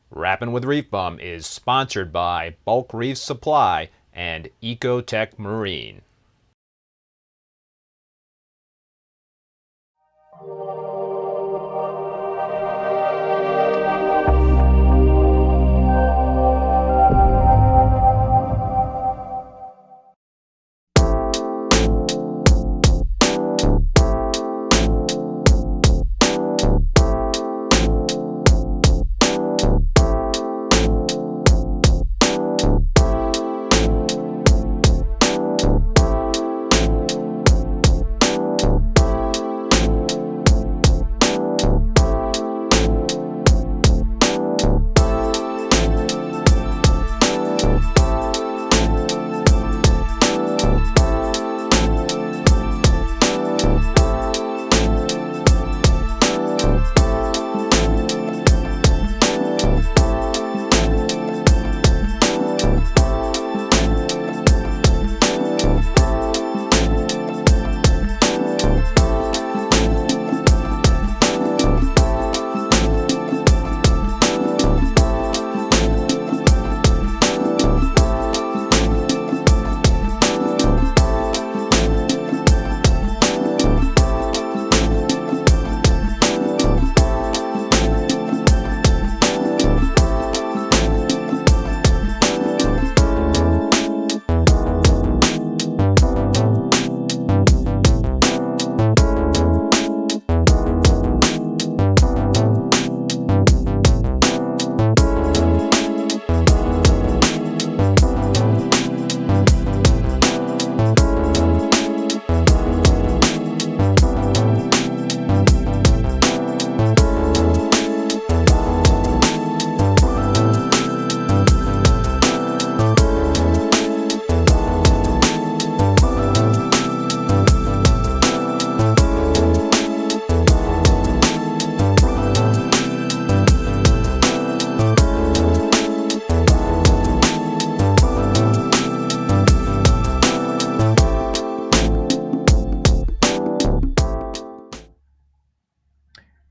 Rappin' with ReefBum is sponsored by Bulk Reef Supply and Ecotech Marine.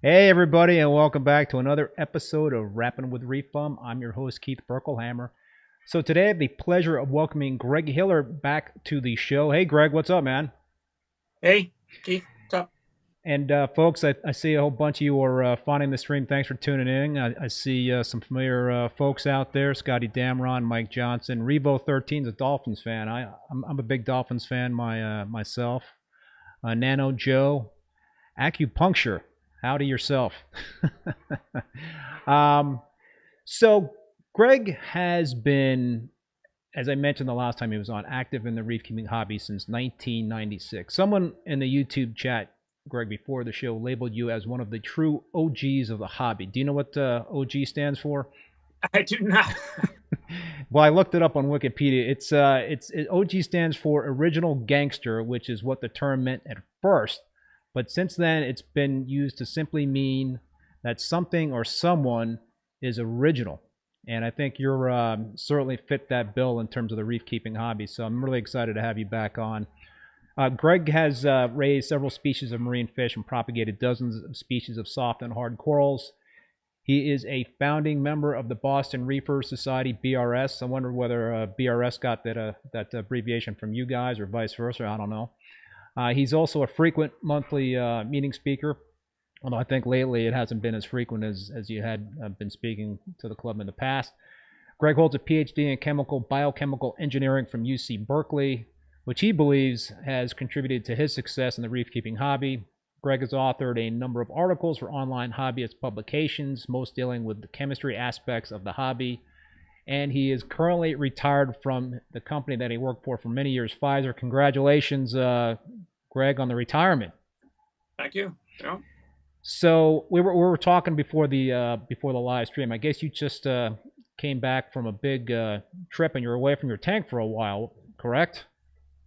Hey everybody, and welcome back to another episode of Rappin' with ReefBum. I'm your host, Keith Berkelhamer. So today I have the pleasure of welcoming Greg Hiller back to the show. Hey Greg, what's up, man? Hey Keith, what's up? And folks, I see a whole bunch of you are finding the stream. Thanks for tuning in. I see some familiar folks out there: Scotty Damron, Mike Johnson, Revo13 is a Dolphins fan. I'm a big Dolphins fan myself. Nano Joe, Acupuncture. Howdy yourself. So Greg has been, as I mentioned the last time he was on, active in the reef keeping hobby since 1996. Someone in the YouTube chat, Greg, before the show, labeled you as one of the true OGs of the hobby. Do you know what OG stands for? I do not. Well, I looked it up on Wikipedia. OG stands for Original Gangster, which is what the term meant at first. But since then, it's been used to simply mean that something or someone is original. And I think you're certainly fit that bill in terms of the reef keeping hobby. So I'm really excited to have you back on. Greg has raised several species of marine fish and propagated dozens of species of soft and hard corals. He is a founding member of the Boston Reefer Society, BRS. I wonder whether BRS got that abbreviation from you guys or vice versa. I don't know. He's also a frequent monthly meeting speaker, although I think lately it hasn't been as frequent as you had been speaking to the club in the past. Greg holds a Ph.D. in biochemical engineering from UC Berkeley, which he believes has contributed to his success in the reef keeping hobby. Greg has authored a number of articles for online hobbyist publications, most dealing with the chemistry aspects of the hobby. And he is currently retired from the company that he worked for many years, Pfizer. Congratulations, Greg, on the retirement. Thank you. Yeah. So we were talking before the live stream. I guess you just came back from a big trip and you're away from your tank for a while, correct?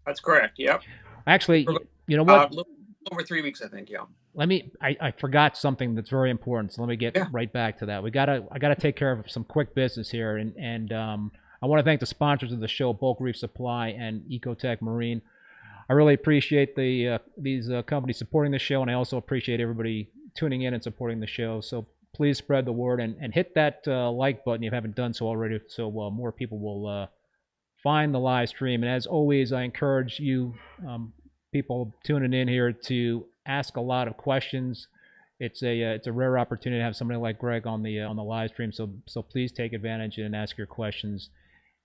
That's correct. Yep. Actually, you know what? Over 3 weeks, I think. Yeah. I forgot something that's very important, so let me get right back to that. I gotta take care of some quick business here, and I want to thank the sponsors of the show, Bulk Reef Supply and Ecotech Marine. I really appreciate these companies supporting the show, and I also appreciate everybody tuning in and supporting the show. So please spread the word and hit that like button if you haven't done so already, so more people will find the live stream. And as always, I encourage you people tuning in here to ask a lot of questions. It's a rare opportunity to have somebody like Greg on the live stream. So please take advantage and ask your questions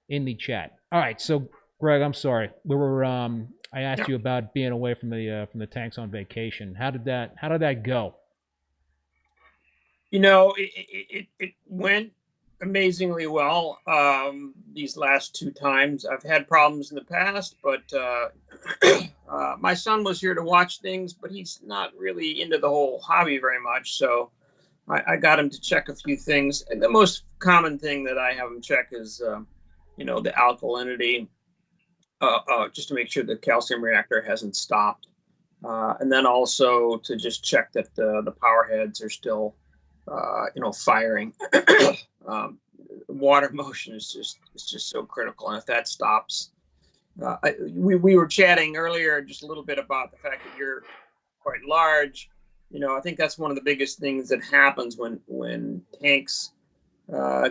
in the chat. All right, so Greg, I'm sorry. We were I asked you about being away from the tanks on vacation. How did that go? You know, it went amazingly well. These last 2 times, I've had problems in the past, but my son was here to watch things, but he's not really into the whole hobby very much. So I got him to check a few things. And the most common thing that I have him check is, you know, the alkalinity, just to make sure the calcium reactor hasn't stopped. And then also to just check that the power heads are still, you know, firing. Water motion is just so critical, and if that stops, we were chatting earlier just a little bit about the fact that you're quite large. You know, I think that's one of the biggest things that happens when tanks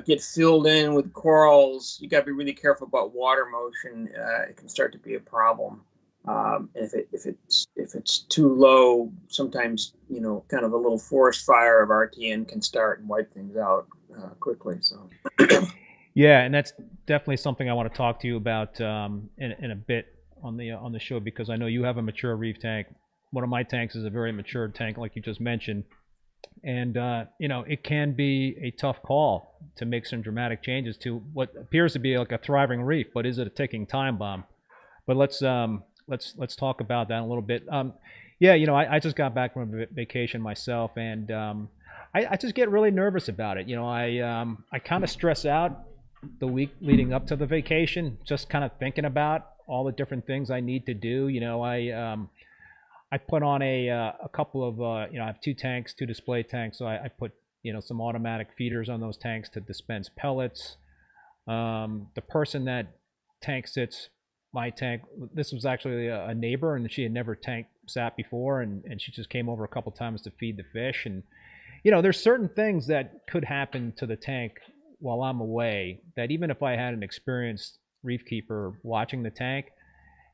get filled in with corals. You got to be really careful about water motion. It can start to be a problem. If it's too low, sometimes, you know, kind of a little forest fire of RTN can start and wipe things out quickly. So yeah, and that's definitely something I want to talk to you about in a bit on the show, because I know you have a mature reef tank. One of my tanks is a very mature tank, like you just mentioned, and you know, it can be a tough call to make some dramatic changes to what appears to be like a thriving reef, but is it a ticking time bomb? But let's talk about that a little bit. Yeah, you know, I just got back from a vacation myself, and I just get really nervous about it. You know, I kind of stress out the week leading up to the vacation, just kind of thinking about all the different things I need to do. You know, I put on a couple of you know, I have 2 tanks, 2 display tanks, so I put, you know, some automatic feeders on those tanks to dispense pellets. The person that tank sits my tank, this was actually a neighbor, and she had never tank sat before, and she just came over a couple times to feed the fish. And you know, there's certain things that could happen to the tank while I'm away that even if I had an experienced reef keeper watching the tank,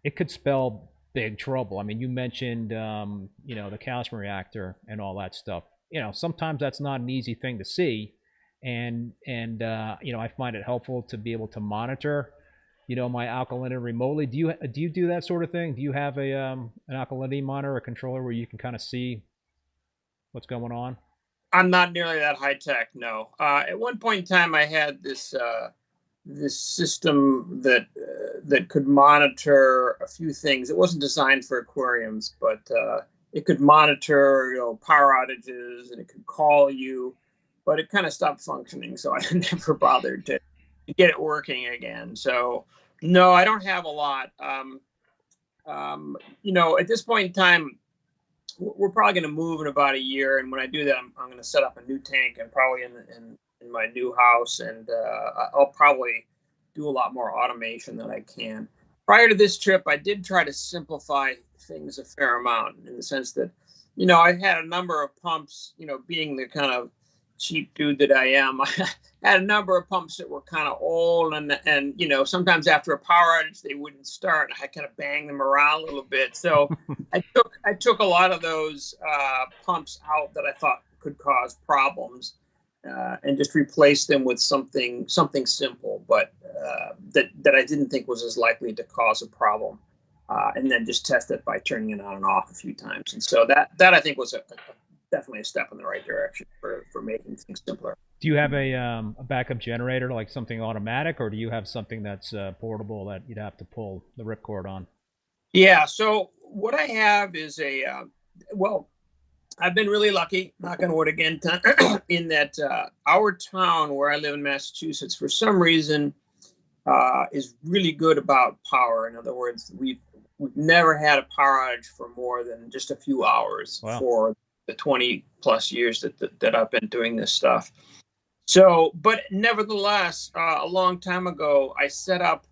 it could spell big trouble. I mean, you mentioned you know, the calcium reactor and all that stuff. You know, sometimes that's not an easy thing to see, and you know, I find it helpful to be able to monitor, you know, my alkalinity remotely. Do you do that sort of thing? Do you have an alkalinity monitor, a controller where you can kind of see what's going on? I'm not nearly that high tech. No. At one point in time, I had this system that could monitor a few things. It wasn't designed for aquariums, but it could monitor, you know, power outages, and it could call you, but it kind of stopped functioning. So I never bothered to get it working again. So no, I don't have a lot. You know, at this point in time, we're probably going to move in about a year, and when I do that, I'm going to set up a new tank, and probably in my new house, and I'll probably do a lot more automation than I can. Prior to this trip, I did try to simplify things a fair amount, in the sense that, you know, I had a number of pumps. You know, being the kind of cheap dude that I am, I had a number of pumps that were kind of old, and you know, sometimes after a power outage they wouldn't start. I kind of banged them around a little bit, so I took a lot of those pumps out that I thought could cause problems, and just replaced them with something simple, but that I didn't think was as likely to cause a problem, and then just test it by turning it on and off a few times. And so that I think was definitely a step in the right direction for making things simpler. Do you have a backup generator, like something automatic, or do you have something that's portable that you'd have to pull the ripcord on? Yeah, so what I have is well, I've been really lucky, knock on wood again, in that our town where I live in Massachusetts, for some reason, is really good about power. In other words, we've never had a power outage for more than just a few hours. Wow. For the 20 plus years that I've been doing this stuff. So, but nevertheless, a long time ago, I set up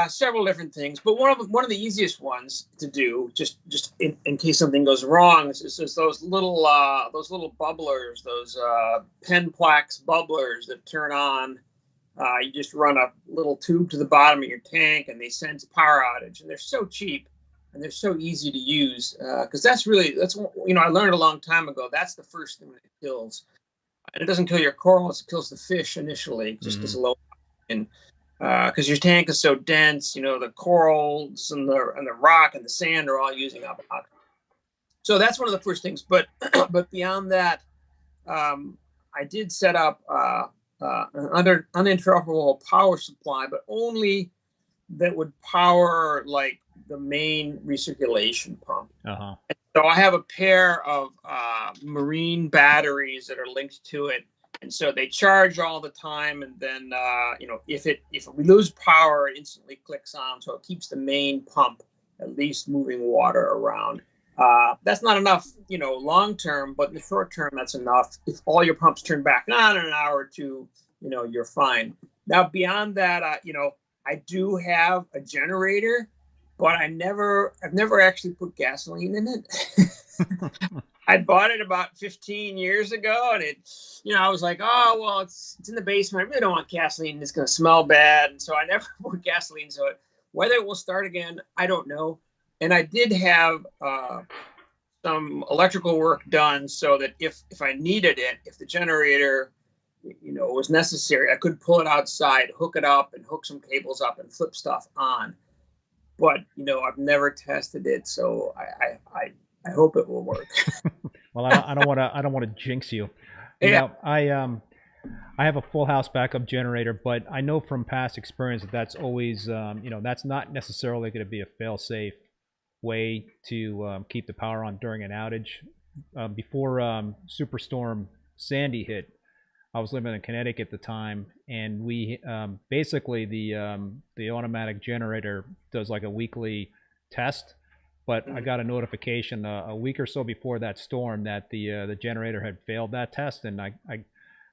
Several different things, but one of the easiest ones to do, just in case something goes wrong, is those little bubblers, those Penplax bubblers that turn on. You just run a little tube to the bottom of your tank, and they sense power outage, and they're so cheap and they're so easy to use, because that's I learned a long time ago. That's the first thing that it kills, and it doesn't kill your corals; it kills the fish initially, just because of low oxygen. Because your tank is so dense, the corals and the rock and the sand are all using up oxygen. So that's one of the first things. But but beyond that, I did set up an uninterruptible power supply, but only that would power like the main recirculation pump. Uh-huh. So I have a pair of marine batteries that are linked to it, and so they charge all the time. And then if we lose power, it instantly clicks on, so it keeps the main pump at least moving water around. That's not enough, long term, but in the short term, that's enough. If all your pumps turn back on in an hour or two, you're fine. Now, beyond that, I do have a generator, but I've never actually put gasoline in it. I bought it about 15 years ago, and I was like, oh, well, it's in the basement. I really don't want gasoline. It's going to smell bad. And so I never put gasoline. So whether it will start again, I don't know. And I did have some electrical work done so that if I needed it, if the generator, was necessary, I could pull it outside, hook it up, and hook some cables up and flip stuff on. But, I've never tested it, so I hope it will work. Well, I don't want to jinx you. I have a full house backup generator, but I know from past experience that's always that's not necessarily going to be a fail-safe way to keep the power on during an outage. Before Superstorm Sandy hit, I was living in Connecticut at the time, and we basically the automatic generator does like a weekly test. But I got a notification a week or so before that storm that the generator had failed that test, and I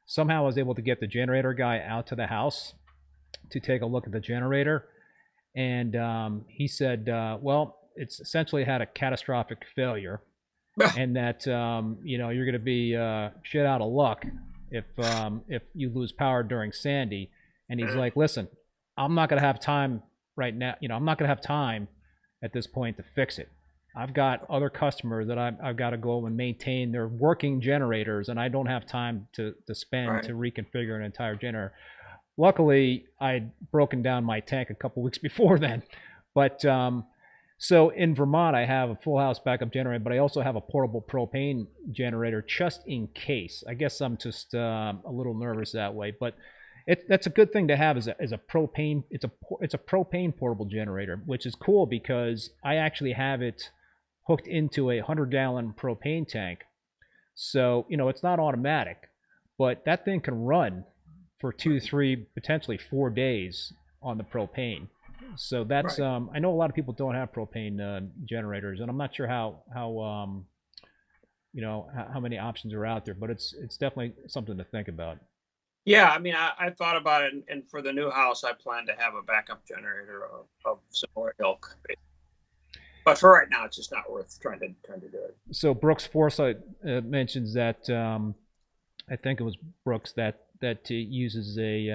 somehow was able to get the generator guy out to the house to take a look at the generator, and he said, well, it's essentially had a catastrophic failure, and that you're going to be shit out of luck if you lose power during Sandy. And he's like, listen, I'm not going to have time right now. I'm not going to have time at this point to fix it. I've got other customers that I've got to go and maintain their working generators, and I don't have time to spend to reconfigure an entire generator. Luckily, I'd broken down my tank a couple weeks before then. But so in Vermont, I have a full house backup generator, but I also have a portable propane generator just in case. I guess I'm just a little nervous that way, but that's a good thing to have as a propane. It's a propane portable generator, which is cool because I actually have it hooked into a 100-gallon propane tank. So, it's not automatic, but that thing can run for 2, 3, potentially 4 days on the propane. So that's I know a lot of people don't have propane generators, and I'm not sure how many options are out there, but it's definitely something to think about. Yeah, I mean, I thought about it, and for the new house, I plan to have a backup generator of similar ilk. But for right now, it's just not worth trying to do it. So Brooks Forsyth mentions that I think it was Brooks that uses a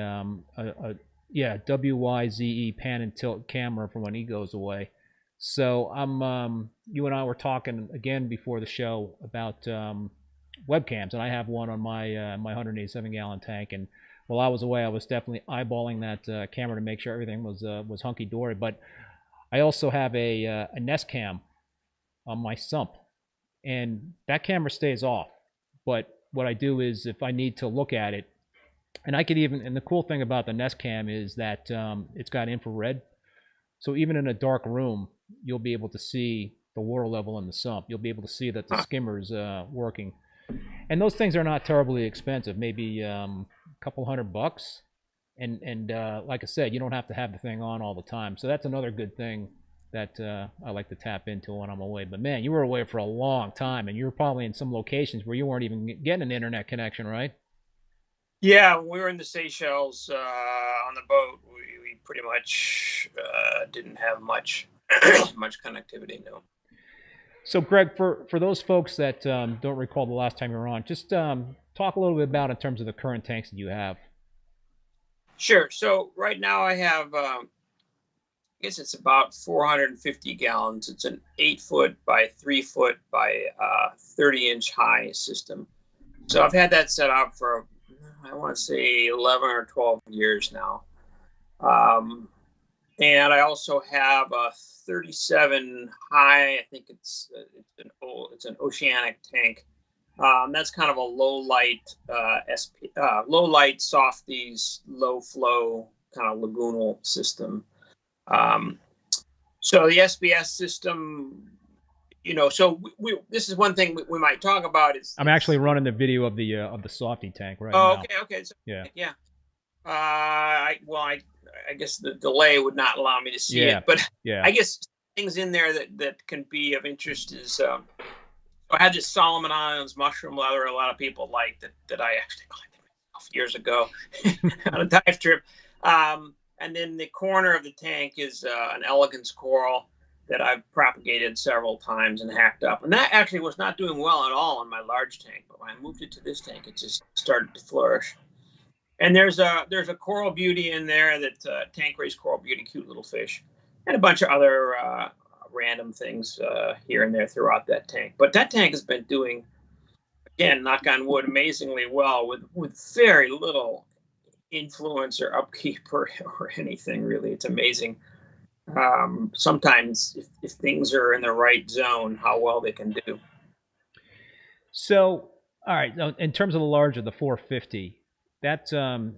WYZE pan and tilt camera for when he goes away. So you and I were talking again before the show about webcams, and I have one on my 187-gallon tank. And while I was away, I was definitely eyeballing that camera to make sure everything was hunky dory. But I also have a Nest Cam on my sump, and that camera stays off. But what I do is if I need to look at it, and I could even, and the cool thing about the Nest Cam is that it's got infrared. So even in a dark room, you'll be able to see the water level in the sump. You'll be able to see that the skimmer's working. And those things are not terribly expensive, maybe a couple $100. And like I said, you don't have to have the thing on all the time. So that's another good thing that I like to tap into when I'm away. But man, you were away for a long time, and you were probably in some locations where you weren't even getting an internet connection, right? Yeah, when we were in the Seychelles on the boat, we pretty much didn't have much much connectivity. No. So, Greg, for those folks that don't recall the last time you were on, just talk a little bit about in terms of the current tanks that you have. Sure. So right now I have, I guess it's about 450 gallons. It's an 8-foot by 3-foot by 30-inch high system. So I've had that set up for, I want to say 11 or 12 years now. And I also have a 37 high. I think it's an oceanic tank. That's kind of a low light low light softies, low flow kind of lagoonal system. So the SBS system, so this is one thing we might talk about. I'm actually running the video of the softy tank right now. Okay. So, yeah. I guess the delay would not allow me to see it, but I guess things in there that can be of interest is I had this Solomon Islands mushroom leather a lot of people like that I actually collected myself years ago on a dive trip. And then the corner of the tank is an elegance coral that I've propagated several times and hacked up. And that actually was not doing well at all in my large tank, but when I moved it to this tank, it just started to flourish. And there's a coral beauty in there, that tank raised coral beauty, cute little fish, and a bunch of other random things here and there throughout that tank. But that tank has been doing, again, knock on wood, amazingly well with very little influence or upkeep or anything really. It's amazing. Sometimes if things are in the right zone, how well they can do. So, all right, in terms of the larger, the 450, that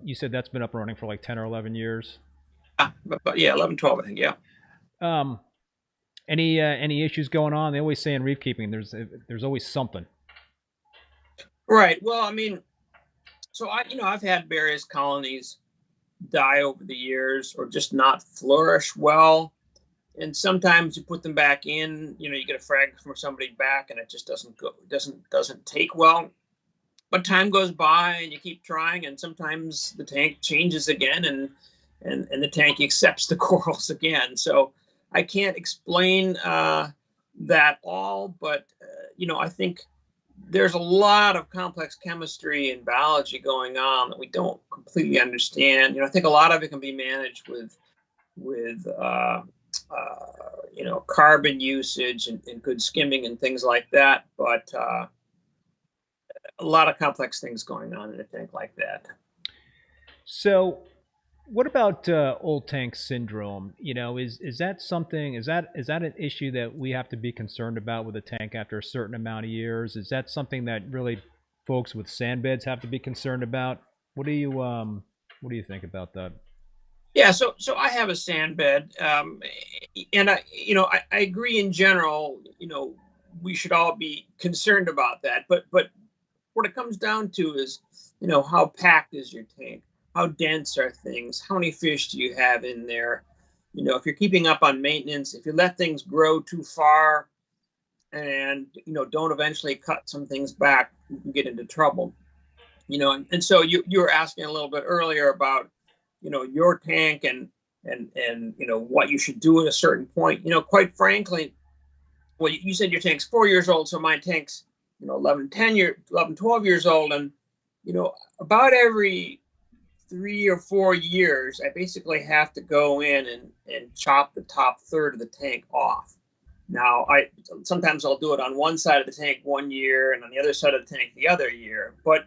you said that's been up and running for like 10 or 11 years. But yeah, 11, 12, I think. Yeah. Any issues going on? They always say in reef keeping, there's always something. Right. Well, I mean, so I've had various colonies die over the years or just not flourish well, and sometimes you put them back in. You get a frag from somebody back, and it just doesn't take well. But time goes by, and you keep trying, and sometimes the tank changes again, and the tank accepts the corals again. So I can't explain that all, but I think there's a lot of complex chemistry and biology going on that we don't completely understand. I think a lot of it can be managed with carbon usage and good skimming and things like that, but a lot of complex things going on in a tank like that. So what about old tank syndrome? Is that something? Is that an issue that we have to be concerned about with a tank after a certain amount of years? Is that something that really folks with sand beds have to be concerned about? What do you think about that? Yeah, so I have a sand bed, and I agree in general. We should all be concerned about that. But what it comes down to is, how packed is your tank? How dense are things? How many fish do you have in there? If you're keeping up on maintenance, if you let things grow too far and, don't eventually cut some things back, you can get into trouble. And so you were asking a little bit earlier about, your tank and what you should do at a certain point. Quite frankly, well, you said your tank's 4 years old, so my tank's, 11, 12 years old. And, about every 3 or 4 years, I basically have to go in and chop the top third of the tank off. Now, sometimes I'll do it on one side of the tank 1 year and on the other side of the tank the other year. But,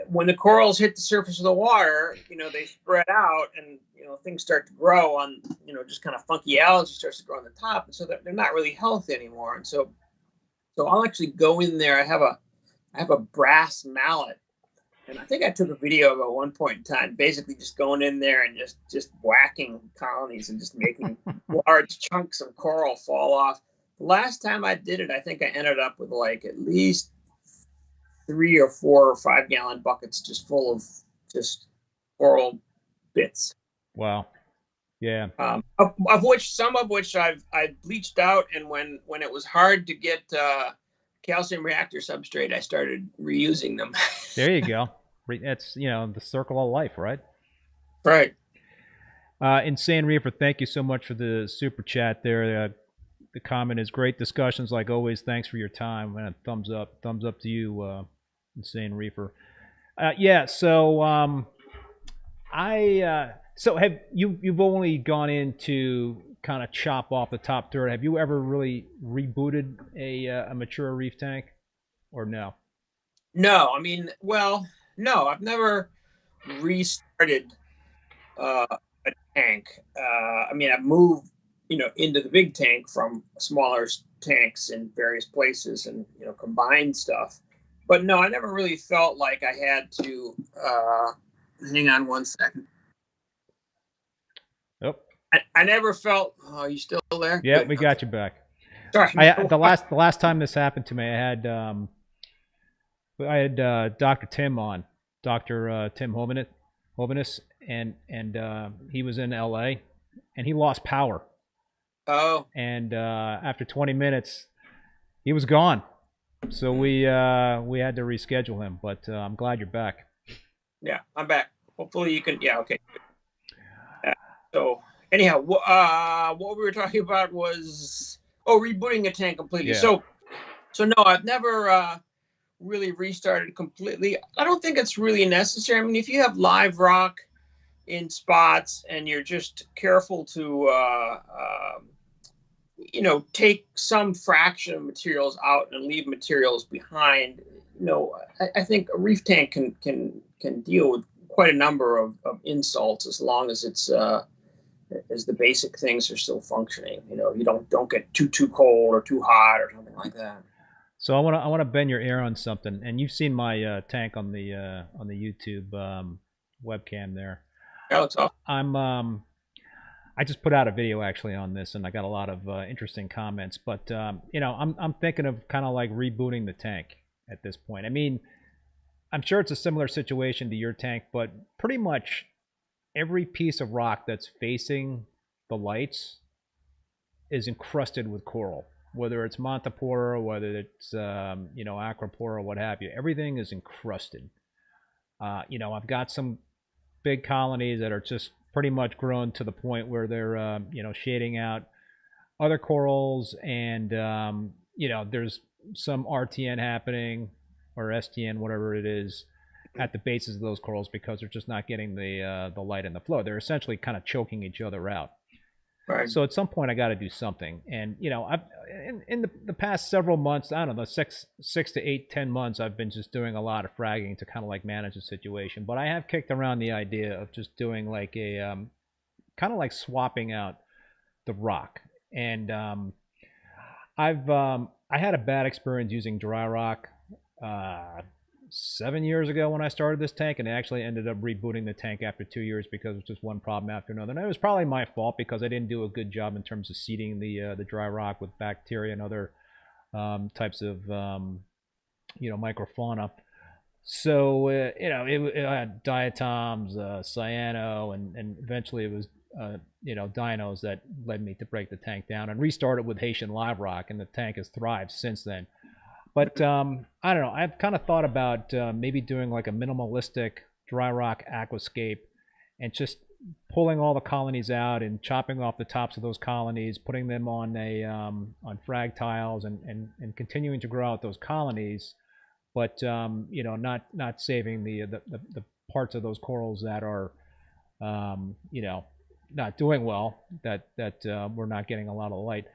when the corals hit the surface of the water, they spread out and, things start to grow on, just kind of funky algae starts to grow on the top. And so they're not really healthy anymore. And so I'll actually go in there. I have a brass mallet. And I think I took a video of it at one point in time, basically just going in there and just whacking colonies and just making large chunks of coral fall off. The last time I did it, I think I ended up with like at least 3 or 4 or 5 gallon buckets just full of just coral bits. Wow. Yeah. Of which some of which I've bleached out, and when it was hard to get calcium reactor substrate, I started reusing them. There you go. That's the circle of life, right? Right. Insane Reefer, thank you so much for the super chat there. The comment is great discussions like always. Thanks for your time. Man, thumbs up to you, Insane Reefer. Yeah, so so have you've only gone in to kind of chop off the top third. Have you ever really rebooted a mature reef tank, or no? No, I mean, well, no, I've never restarted a tank. I mean, I've moved, into the big tank from smaller tanks in various places and, combined stuff. But no, I never really felt like I had to, hang on one second. Nope. I never felt, oh, you still there? Yeah, Good. we got you back. Sorry. The last time this happened to me, I had Dr. Tim on, Dr. Tim Hovinus, and he was in LA, and he lost power. Oh. And after 20 minutes, he was gone. So we had to reschedule him. But I'm glad you're back. Yeah, I'm back. Hopefully you can. Yeah, okay. So anyhow, what we were talking about was rebooting a tank completely. Yeah. So no, I've never really restarted completely. I don't think it's really necessary. I mean, if you have live rock in spots and you're just careful to take some fraction of materials out and leave materials behind, I think a reef tank can deal with quite a number of insults as long as it's as the basic things are still functioning. You don't get too cold or too hot or something like that. So I want to bend your ear on something, and you've seen my tank on the YouTube webcam there. That looks awesome. I just put out a video actually on this, and I got a lot of interesting comments. But I'm thinking of kind of like rebooting the tank at this point. I mean, I'm sure it's a similar situation to your tank, but pretty much every piece of rock that's facing the lights is encrusted with coral. Whether it's Montipora, whether it's Acropora, what have you, everything is encrusted. I've got some big colonies that are just pretty much grown to the point where they're shading out other corals, and there's some RTN happening, or STN, whatever it is, at the bases of those corals because they're just not getting the light and the flow. They're essentially kind of choking each other out. Right. So at some point I got to do something, and I've in the past several months, I don't know, 6 to 8, 10 months, I've been just doing a lot of fragging to kind of like manage the situation. But I have kicked around the idea of just doing like a kind of like swapping out the rock, and I had a bad experience using dry rock 7 years ago when I started this tank, and I actually ended up rebooting the tank after 2 years because it was just one problem after another. And it was probably my fault because I didn't do a good job in terms of seeding the dry rock with bacteria and other types of microfauna. So it had diatoms, cyano, and eventually it was dinos that led me to break the tank down and restart it with Haitian live rock, and the tank has thrived since then. But I don't know. I've kind of thought about maybe doing like a minimalistic dry rock aquascape and just pulling all the colonies out and chopping off the tops of those colonies, putting them on on frag tiles, and continuing to grow out those colonies, but not saving the parts of those corals that are not doing well, that we're not getting a lot of light.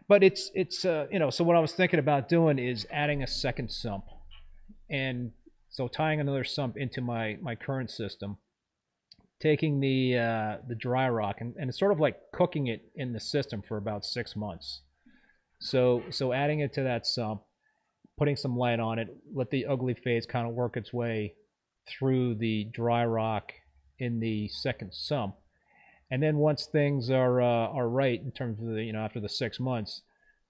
But it's so what I was thinking about doing is adding a second sump, and so tying another sump into my current system, taking the dry rock and it's sort of like cooking it in the system for about 6 months. So adding it to that sump, putting some light on it, let the ugly phase kind of work its way through the dry rock in the second sump. And then once things are right in terms of after the 6 months,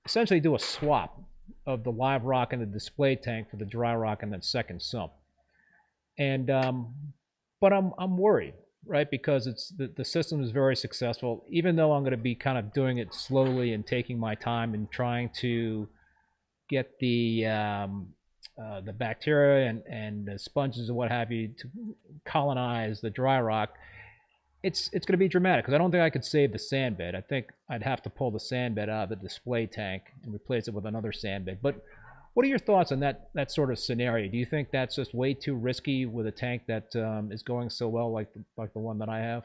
essentially do a swap of the live rock in the display tank for the dry rock in that second sump. And but I'm worried, right? Because it's the system is very successful. Even though I'm going to be kind of doing it slowly and taking my time and trying to get the bacteria and the sponges and what have you to colonize the dry rock, it's going to be dramatic because I don't think I could save the sand bed. I think I'd have to pull the sand bed out of the display tank and replace it with another sand bed. But what are your thoughts on that sort of scenario? Do you think that's just way too risky with a tank that is going so well, like the one that I have?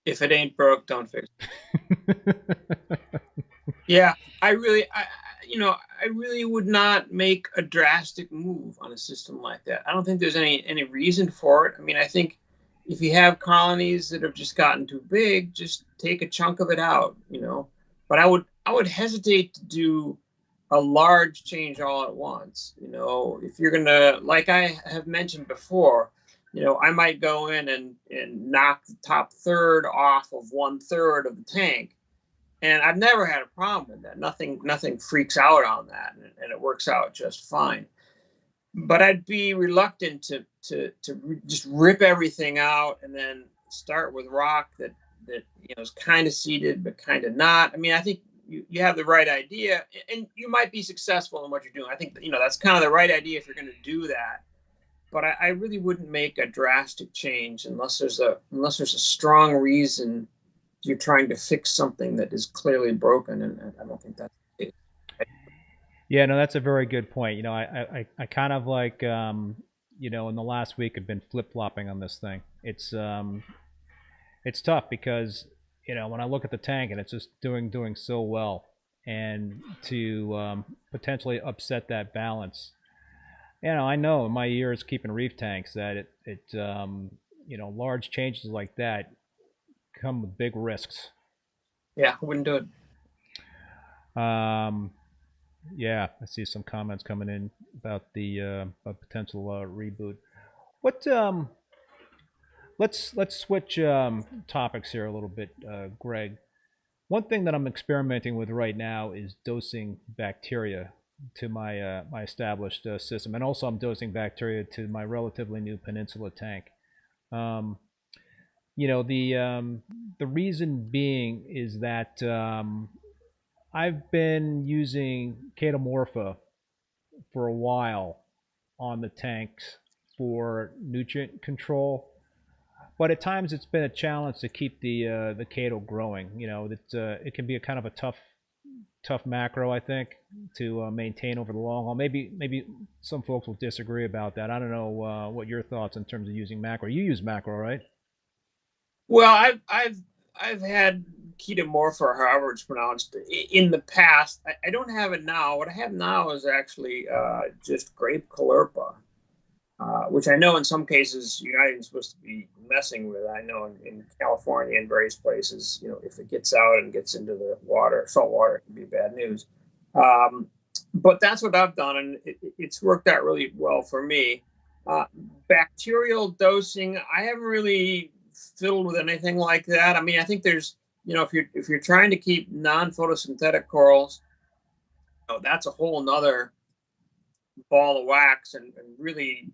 If it ain't broke, don't fix it. Yeah, I really, I really would not make a drastic move on a system like that. I don't think there's any reason for it. I mean, I think if you have colonies that have just gotten too big, just take a chunk of it out, But I would hesitate to do a large change all at once. If you're gonna, like I have mentioned before, I might go in and knock the top third off of 1/3 of the tank. And I've never had a problem with that. Nothing freaks out on that, and it works out just fine. But I'd be reluctant to just rip everything out and then start with rock that is kind of seeded but kind of not. I mean, I think you have the right idea, and you might be successful in what you're doing. I think that's kind of the right idea if you're going to do that. But I really wouldn't make a drastic change unless there's a strong reason you're trying to fix something that is clearly broken, and I don't think that's it. Yeah, no, that's a very good point. I kind of like, in the last week I've been flip-flopping on this thing. It's tough because, when I look at the tank and it's just doing so well, and to potentially upset that balance, I know in my years keeping reef tanks that large changes like that come with big risks. Yeah, I wouldn't do it. Yeah, I see some comments coming in about the potential reboot. What let's switch topics here a little bit, Greg. One thing that I'm experimenting with right now is dosing bacteria to my my established system, and also I'm dosing bacteria to my relatively new Peninsula tank. Um, the reason being is that I've been using Chaetomorpha for a while on the tanks for nutrient control, but at times it's been a challenge to keep the Chaeto growing. It can be a kind of a tough macro, I think, to maintain over the long haul. Maybe some folks will disagree about that. I don't know what your thoughts in terms of using macro. You use macro, right? Well, I've had ketomorph, or however it's pronounced, in the past. I don't have it now. What I have now is actually just grape chlorpa, which I know in some cases you're not even supposed to be messing with. I know in California and various places, if it gets out and gets into the water, salt water, it can be bad news. But that's what I've done, and it's worked out really well for me. Bacterial dosing, I haven't really fiddled with anything like that. I mean, I think there's, if you're trying to keep non-photosynthetic corals, that's a whole nother ball of wax, and really,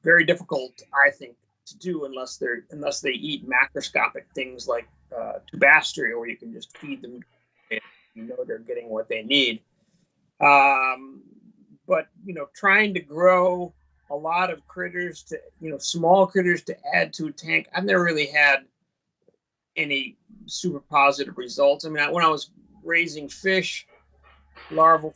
very difficult, I think, to do unless they eat macroscopic things like tubasteria, where you can just feed them, they're getting what they need. But trying to grow a lot of critters to, small critters to add to a tank, I've never really had any super positive results. I mean, when I was raising fish, larval,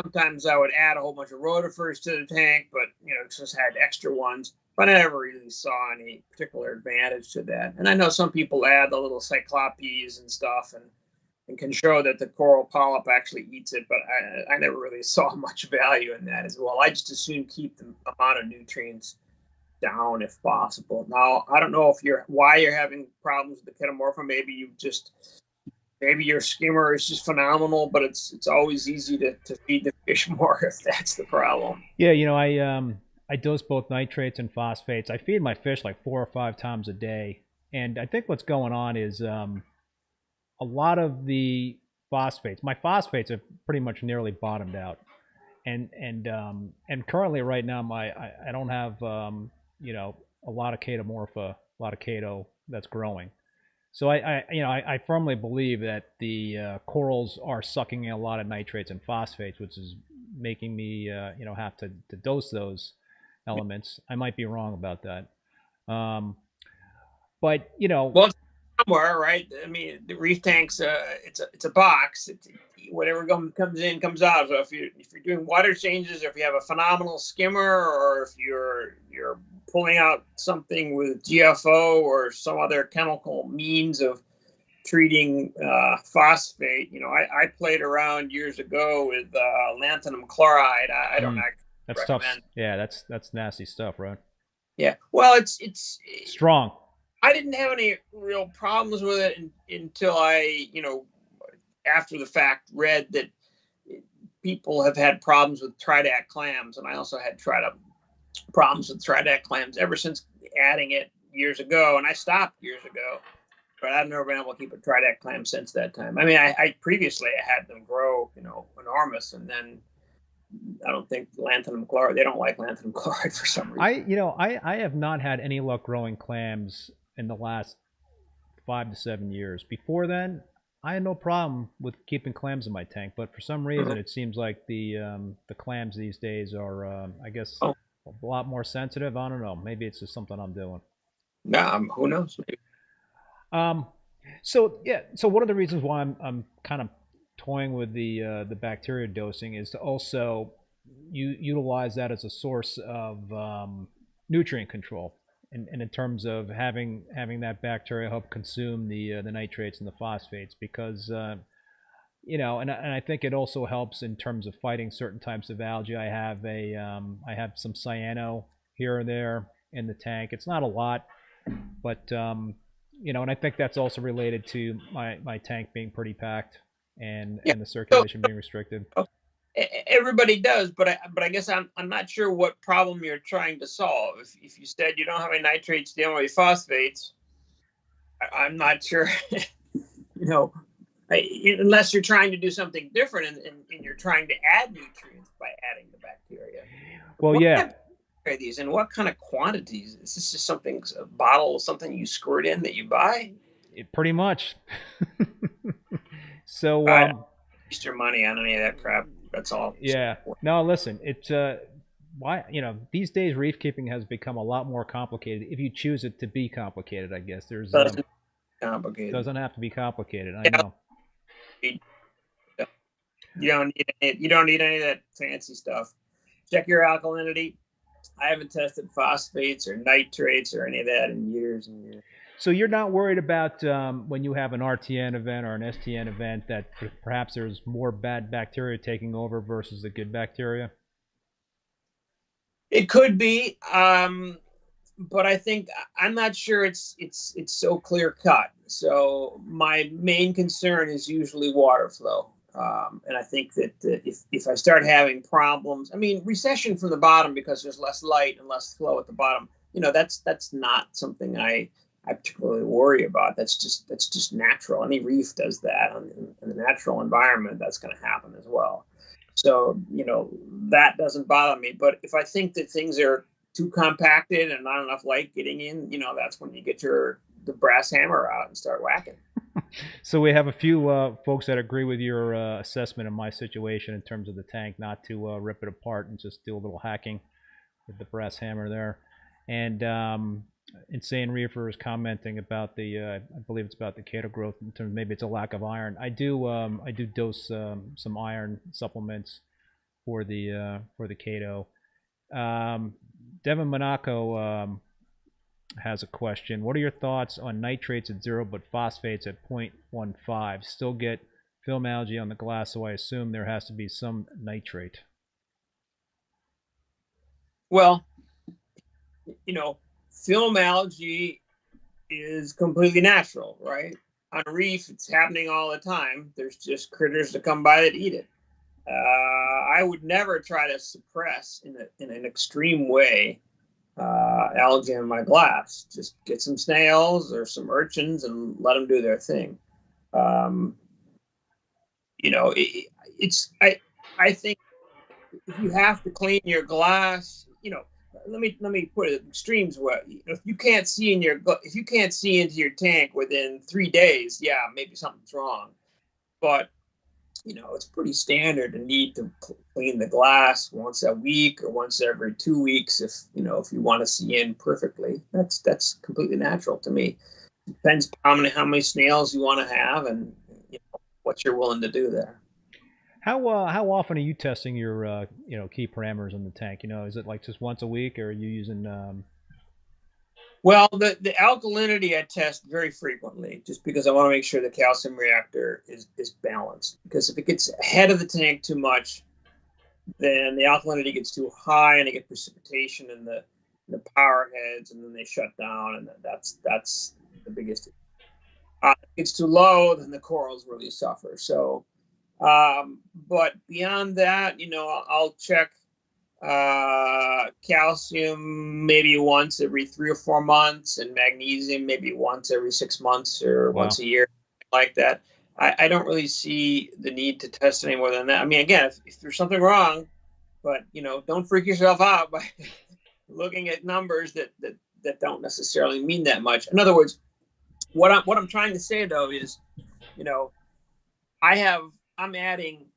sometimes I would add a whole bunch of rotifers to the tank, but just had extra ones. But I never really saw any particular advantage to that. And I know some people add the little cyclopes and stuff, and can show that the coral polyp actually eats it, but I never really saw much value in that as well. I just assume keep the amount of nutrients down if possible. Now, I don't know why you're having problems with the Chaetomorpha. Maybe your skimmer is just phenomenal, but it's always easy to feed the fish more if that's the problem. Yeah, I dose both nitrates and phosphates. I feed my fish like 4 or 5 times a day, and I think what's going on is a lot of the my phosphates have pretty much nearly bottomed out, and currently right now I don't have a lot of Chaetomorpha, a lot of Chaeto that's growing. So I firmly believe that the corals are sucking in a lot of nitrates and phosphates, which is making me have to dose those elements. I might be wrong about that. But Well, it's somewhere, right? I mean, the reef tanks, it's a box. Whatever comes in comes out. So if you're doing water changes, or if you have a phenomenal skimmer, or if you're pulling out something with GFO or some other chemical means of treating phosphate, I played around years ago with lanthanum chloride. I don't actually that's tough. recommend. Yeah, that's nasty stuff, right? Yeah, well, it's Strong. I didn't have any real problems with it until I, after the fact, read that people have had problems with Trident clams, and I also had problems with Trident clams ever since adding it years ago, and I stopped years ago. But I've never been able to keep a Trident clam since that time. I mean, I previously had them grow, enormous, and then I don't think lanthanum chloride. They don't like lanthanum chloride for some reason. I have not had any luck growing clams in the last 5 to 7 years. Before then, I had no problem with keeping clams in my tank, but for some reason, it seems like the clams these days are, I guess, Oh, a lot more sensitive. I don't know. Maybe it's just something I'm doing. no, who knows? Maybe. Um, so yeah, so one of the reasons why I'm kind of toying with the bacteria dosing is to also utilize that as a source of nutrient control, and in terms of having that bacteria help consume the nitrates and the phosphates, because and I think it also helps in terms of fighting certain types of algae. I have some cyano here and there in the tank. It's not a lot, but and I think that's also related to my tank being pretty packed and Yeah. the So circulation being restricted. everybody does, but I guess I'm not sure what problem you're trying to solve. If you said you don't have any nitrates dealing with phosphates, I'm not sure. you know, Unless you're trying to do something different, and you're trying to add nutrients by adding the bacteria. Well, What yeah, kind of are these, and what kind of quantities? Is this just a bottle, something you squirt in that you buy? pretty much. So I don't waste your money on any of that crap. That's all. yeah, no, listen, it's why these days reef keeping has become a lot more complicated if you choose it to be complicated. I guess there's Doesn't complicated. doesn't have to be complicated. I Yeah, know. you don't need any of that fancy stuff. Check your alkalinity. I haven't tested phosphates or nitrates or any of that in years and years. So you're not worried about when you have an RTN event or an STN event that perhaps there's more bad bacteria taking over versus the good bacteria? It could be, but I think I'm not sure it's so clear cut. So my main concern is usually water flow. And I think that if I start having problems, I mean, recession from the bottom because there's less light and less flow at the bottom, that's not something I particularly worry about. That's just natural. Any reef does that in the natural environment. That's going to happen as well. So that doesn't bother me. But if I think that things are too compacted and not enough light getting in, that's when you get the brass hammer out and start whacking. So we have a few folks that agree with your assessment of my situation in terms of the tank, not to rip it apart and just do a little hacking with the brass hammer there. And Insane Reefer is commenting about I believe it's about the Cato growth in terms maybe it's a lack of iron. I do dose some iron supplements for the Cato. Devin Monaco has a question. What are your thoughts on nitrates at 0 but phosphates at 0.15? Still get film algae on the glass, so I assume there has to be some nitrate. Well, film algae is completely natural, right? On a reef, it's happening all the time. There's just critters that come by that eat it. I would never try to suppress in an extreme way algae in my glass. Just get some snails or some urchins and let them do their thing. I think if you have to clean your glass, let me put it extremes. If you can't see into your tank within 3 days, yeah, maybe something's wrong. But it's pretty standard to need to clean the glass once a week or once every 2 weeks if you want to see in perfectly. That's completely natural to me. Depends how many snails you want to have and what you're willing to do there. How often are you testing your key parameters in the tank? Is it like just once a week, or are you using? Well, the alkalinity I test very frequently, just because I want to make sure the calcium reactor is balanced. Because if it gets ahead of the tank too much, then the alkalinity gets too high, and they get precipitation in the power heads, and then they shut down, and that's the biggest. If it gets too low, then the corals really suffer. So, but beyond that, I'll check calcium maybe once every 3 or 4 months, and magnesium maybe once every 6 months or Wow. once a year, like that. I don't really see the need to test any more than that. I mean, again, if there's something wrong, but don't freak yourself out by looking at numbers that don't necessarily mean that much. In other words, what I'm trying to say though is, I'm adding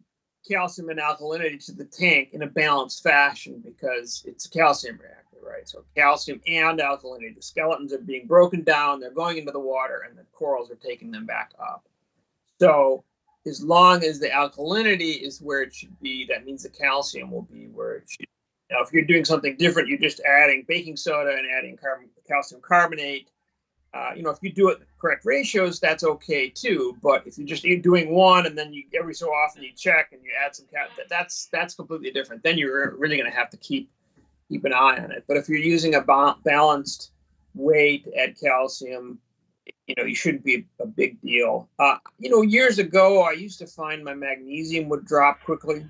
calcium and alkalinity to the tank in a balanced fashion because it's a calcium reactor, right? So calcium and alkalinity, the skeletons are being broken down, they're going into the water, and the corals are taking them back up. So as long as the alkalinity is where it should be, that means the calcium will be where it should. Now, if you're doing something different, you're just adding baking soda and adding calcium carbonate. If you do it in the correct ratios, that's okay too. But if you're just doing one and then every so often you check and you add some that's completely different. Then you're really going to have to keep an eye on it. But if you're using a balanced way to add calcium, you shouldn't be a big deal. Years ago, I used to find my magnesium would drop quickly.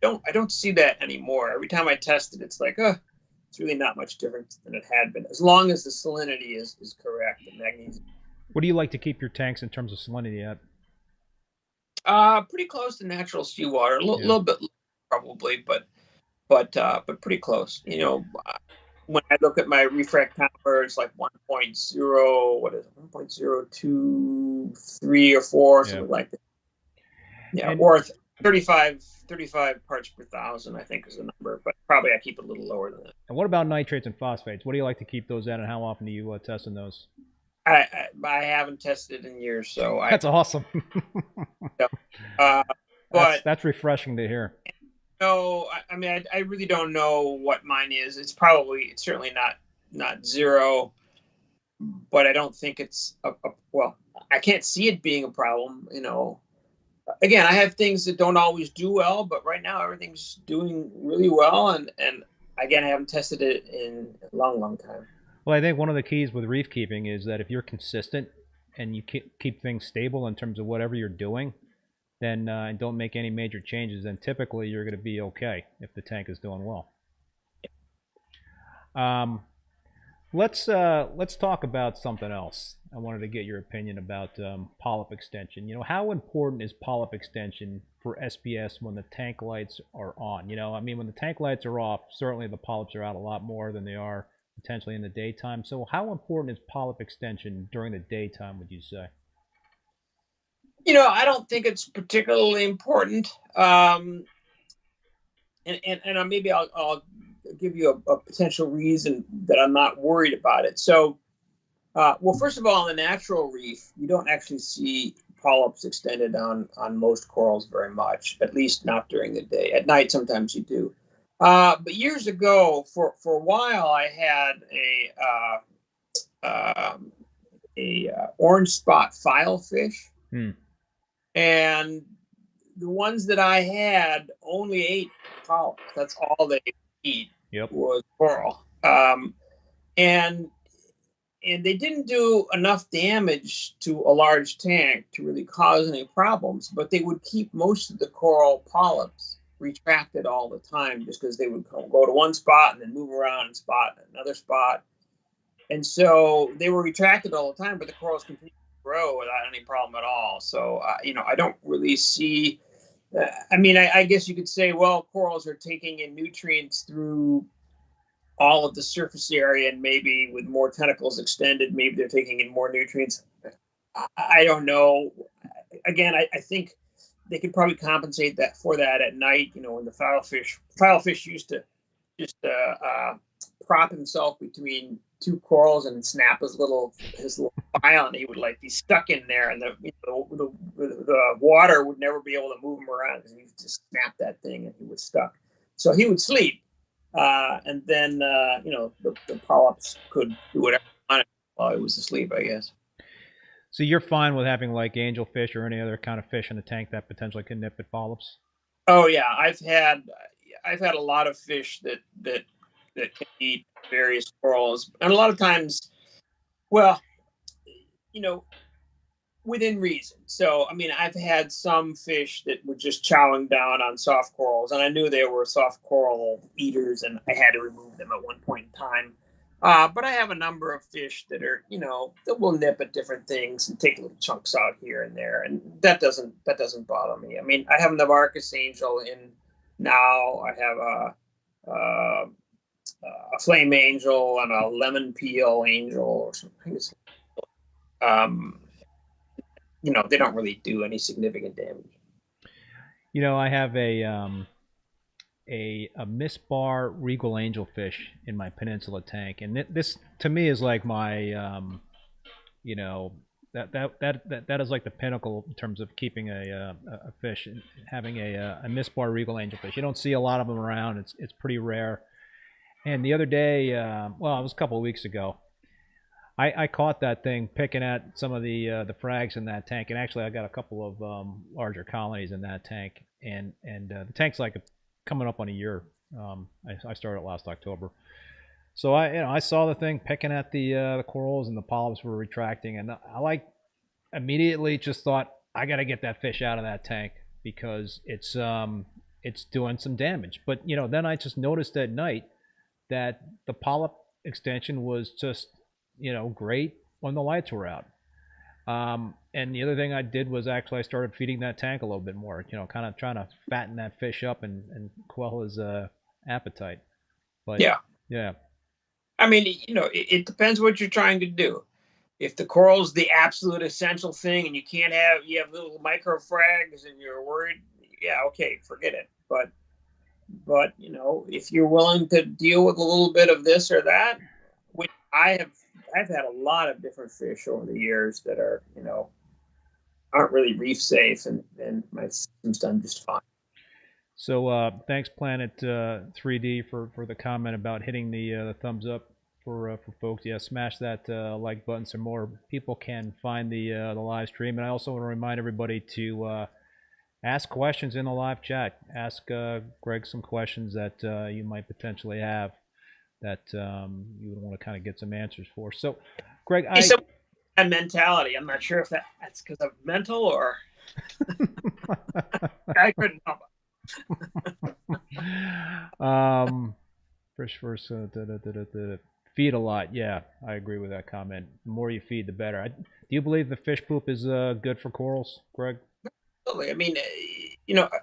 I don't see that anymore. Every time I test it, it's like, it's really not much different than it had been, as long as the salinity is correct, the magnesium. What do you like to keep your tanks in terms of salinity at? Pretty close to natural seawater, a little bit probably, but pretty close. When I look at my refractometer, it's like 1.0, what is it, 1.023 or 4, something like that. Yeah, or 35 parts per thousand, I think is the number, but probably I keep it a little lower than that. And what about nitrates and phosphates? What do you like to keep those at, and how often do you test in those? I haven't tested in years, so that's awesome. But that's refreshing to hear. No, I mean, I really don't know what mine is. It's certainly not zero, but I don't think it's well, I can't see it being a problem. Again, I have things that don't always do well, but right now everything's doing really well, and again, I haven't tested it in a long time. Well, I think one of the keys with reef keeping is that if you're consistent and you keep things stable in terms of whatever you're doing, then and don't make any major changes, then typically you're going to be okay if the tank is doing well. Let's talk about something else. I wanted to get your opinion about polyp extension. How important is polyp extension for SPS when the tank lights are on? I mean, when the tank lights are off, certainly the polyps are out a lot more than they are potentially in the daytime. So how important is polyp extension during the daytime, would you say? I don't think it's particularly important. And maybe I'll give you a potential reason that I'm not worried about it. So, well, first of all, in the natural reef, you don't actually see polyps extended on most corals very much, at least not during the day. At night, sometimes you do. But years ago, for a while, I had a orange spot filefish. And the ones that I had only ate polyps. That's all they eat. Was coral. And they didn't do enough damage to a large tank to really cause any problems, but they would keep most of the coral polyps retracted all the time, just because they would go to one spot and then move around and spot another spot. And so they were retracted all the time, but the corals continued to grow without any problem at all. So, I don't really see, I guess you could say, well, corals are taking in nutrients through all of the surface area, and maybe with more tentacles extended, maybe they're taking in more nutrients. I don't know. Again, I think they could probably compensate that for that at night. You know, when the filefish used to just prop himself between two corals and snap his little file, and he would like be stuck in there, and the water would never be able to move him around because he would just snap that thing and he was stuck. So he would sleep, and then the polyps could do whatever they wanted while he was asleep, I guess. So you're fine with having like angelfish or any other kind of fish in the tank that potentially can nip at polyps? Oh yeah, I've had a lot of fish that can eat various corals, and a lot of times, well, you know, within reason. So, I mean, I've had some fish that were just chowing down on soft corals, and I knew they were soft coral eaters, and I had to remove them at one point in time. But I have a number of fish that are, that will nip at different things and take little chunks out here and there, and that doesn't bother me. I mean, I have a Navarcus angel in now. I have a flame angel and a lemon peel angel or something. They don't really do any significant damage. I have a misbar regal angelfish in my peninsula tank, and this to me is like my that is like the pinnacle in terms of keeping a fish and having a misbar regal angelfish. You don't see a lot of them around. It's pretty rare. And the other day, well, it was a couple of weeks ago, I caught that thing picking at some of the frags in that tank, and actually I got a couple of larger colonies in that tank, and the tank's like coming up on a year. I started last October, so I saw the thing picking at the corals, and the polyps were retracting, and I immediately just thought I got to get that fish out of that tank because it's doing some damage. But then I just noticed at night that the polyp extension was just great when the lights were out. And the other thing I did was actually I started feeding that tank a little bit more, kind of trying to fatten that fish up and quell his appetite. But yeah. I mean, it depends what you're trying to do. If the coral's the absolute essential thing and you have little micro frags and you're worried, yeah, okay, forget it. But if you're willing to deal with a little bit of this or that, which I've had a lot of different fish over the years that are, aren't really reef safe, and my system's done just fine. So thanks, Planet 3D, for the comment about hitting the thumbs up for folks. Yeah, smash that like button so more people can find the live stream. And I also want to remind everybody to ask questions in the live chat. Ask Greg some questions that you might potentially have that you would want to kind of get some answers for. So, Greg, that mentality, I'm not sure if that's because I'm mental or I couldn't help it. Fish first, feed a lot. Yeah, I agree with that comment. The more you feed, the better. Do you believe the fish poop is good for corals, Greg? Absolutely. I mean,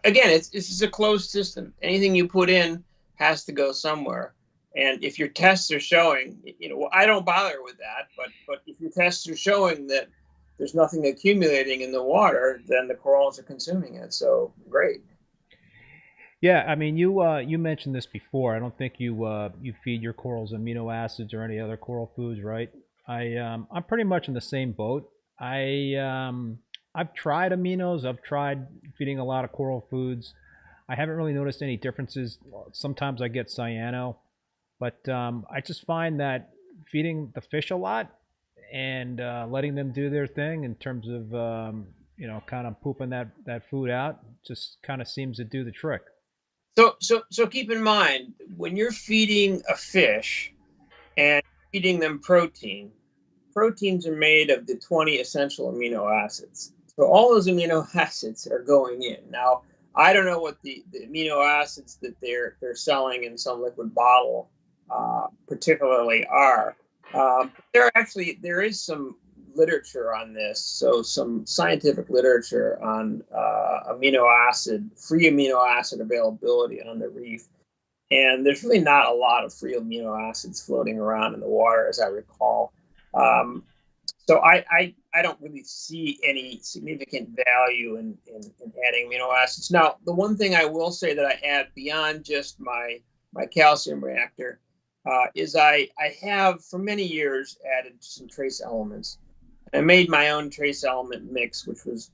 again, it's just a closed system. Anything you put in has to go somewhere. And if your tests are showing, I don't bother with that, but if your tests are showing that there's nothing accumulating in the water, then the corals are consuming it. So great. Yeah, I mean, you mentioned this before. I don't think you feed your corals amino acids or any other coral foods, right? I'm pretty much in the same boat. I've tried aminos. I've tried feeding a lot of coral foods. I haven't really noticed any differences. Sometimes I get cyano. But I just find that feeding the fish a lot and letting them do their thing in terms of kind of pooping that food out just kind of seems to do the trick. So keep in mind when you're feeding a fish and feeding them proteins are made of the 20 essential amino acids. So all those amino acids are going in. Now, I don't know what the amino acids that they're selling in some liquid bottle particularly are. There is some literature on this, so some scientific literature on free amino acid availability on the reef, and there's really not a lot of free amino acids floating around in the water, as I recall. So I don't really see any significant value in adding amino acids. Now, the one thing I will say that I add beyond just my calcium reactor is I have for many years added some trace elements. I made my own trace element mix, which was,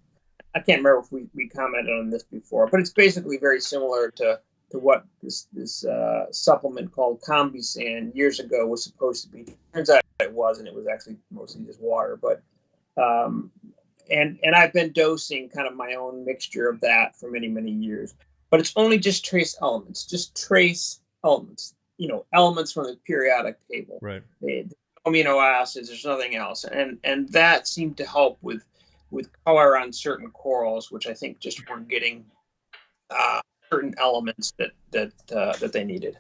I can't remember if we commented on this before, but it's basically very similar to what this supplement called Combisan years ago was supposed to be. Turns out it wasn't. It was actually mostly just water. But and I've been dosing kind of my own mixture of that for many years. But it's only just trace elements, elements from the periodic table. Right. The amino acids. There's nothing else, and that seemed to help with color on certain corals, which I think just weren't getting certain elements that they needed.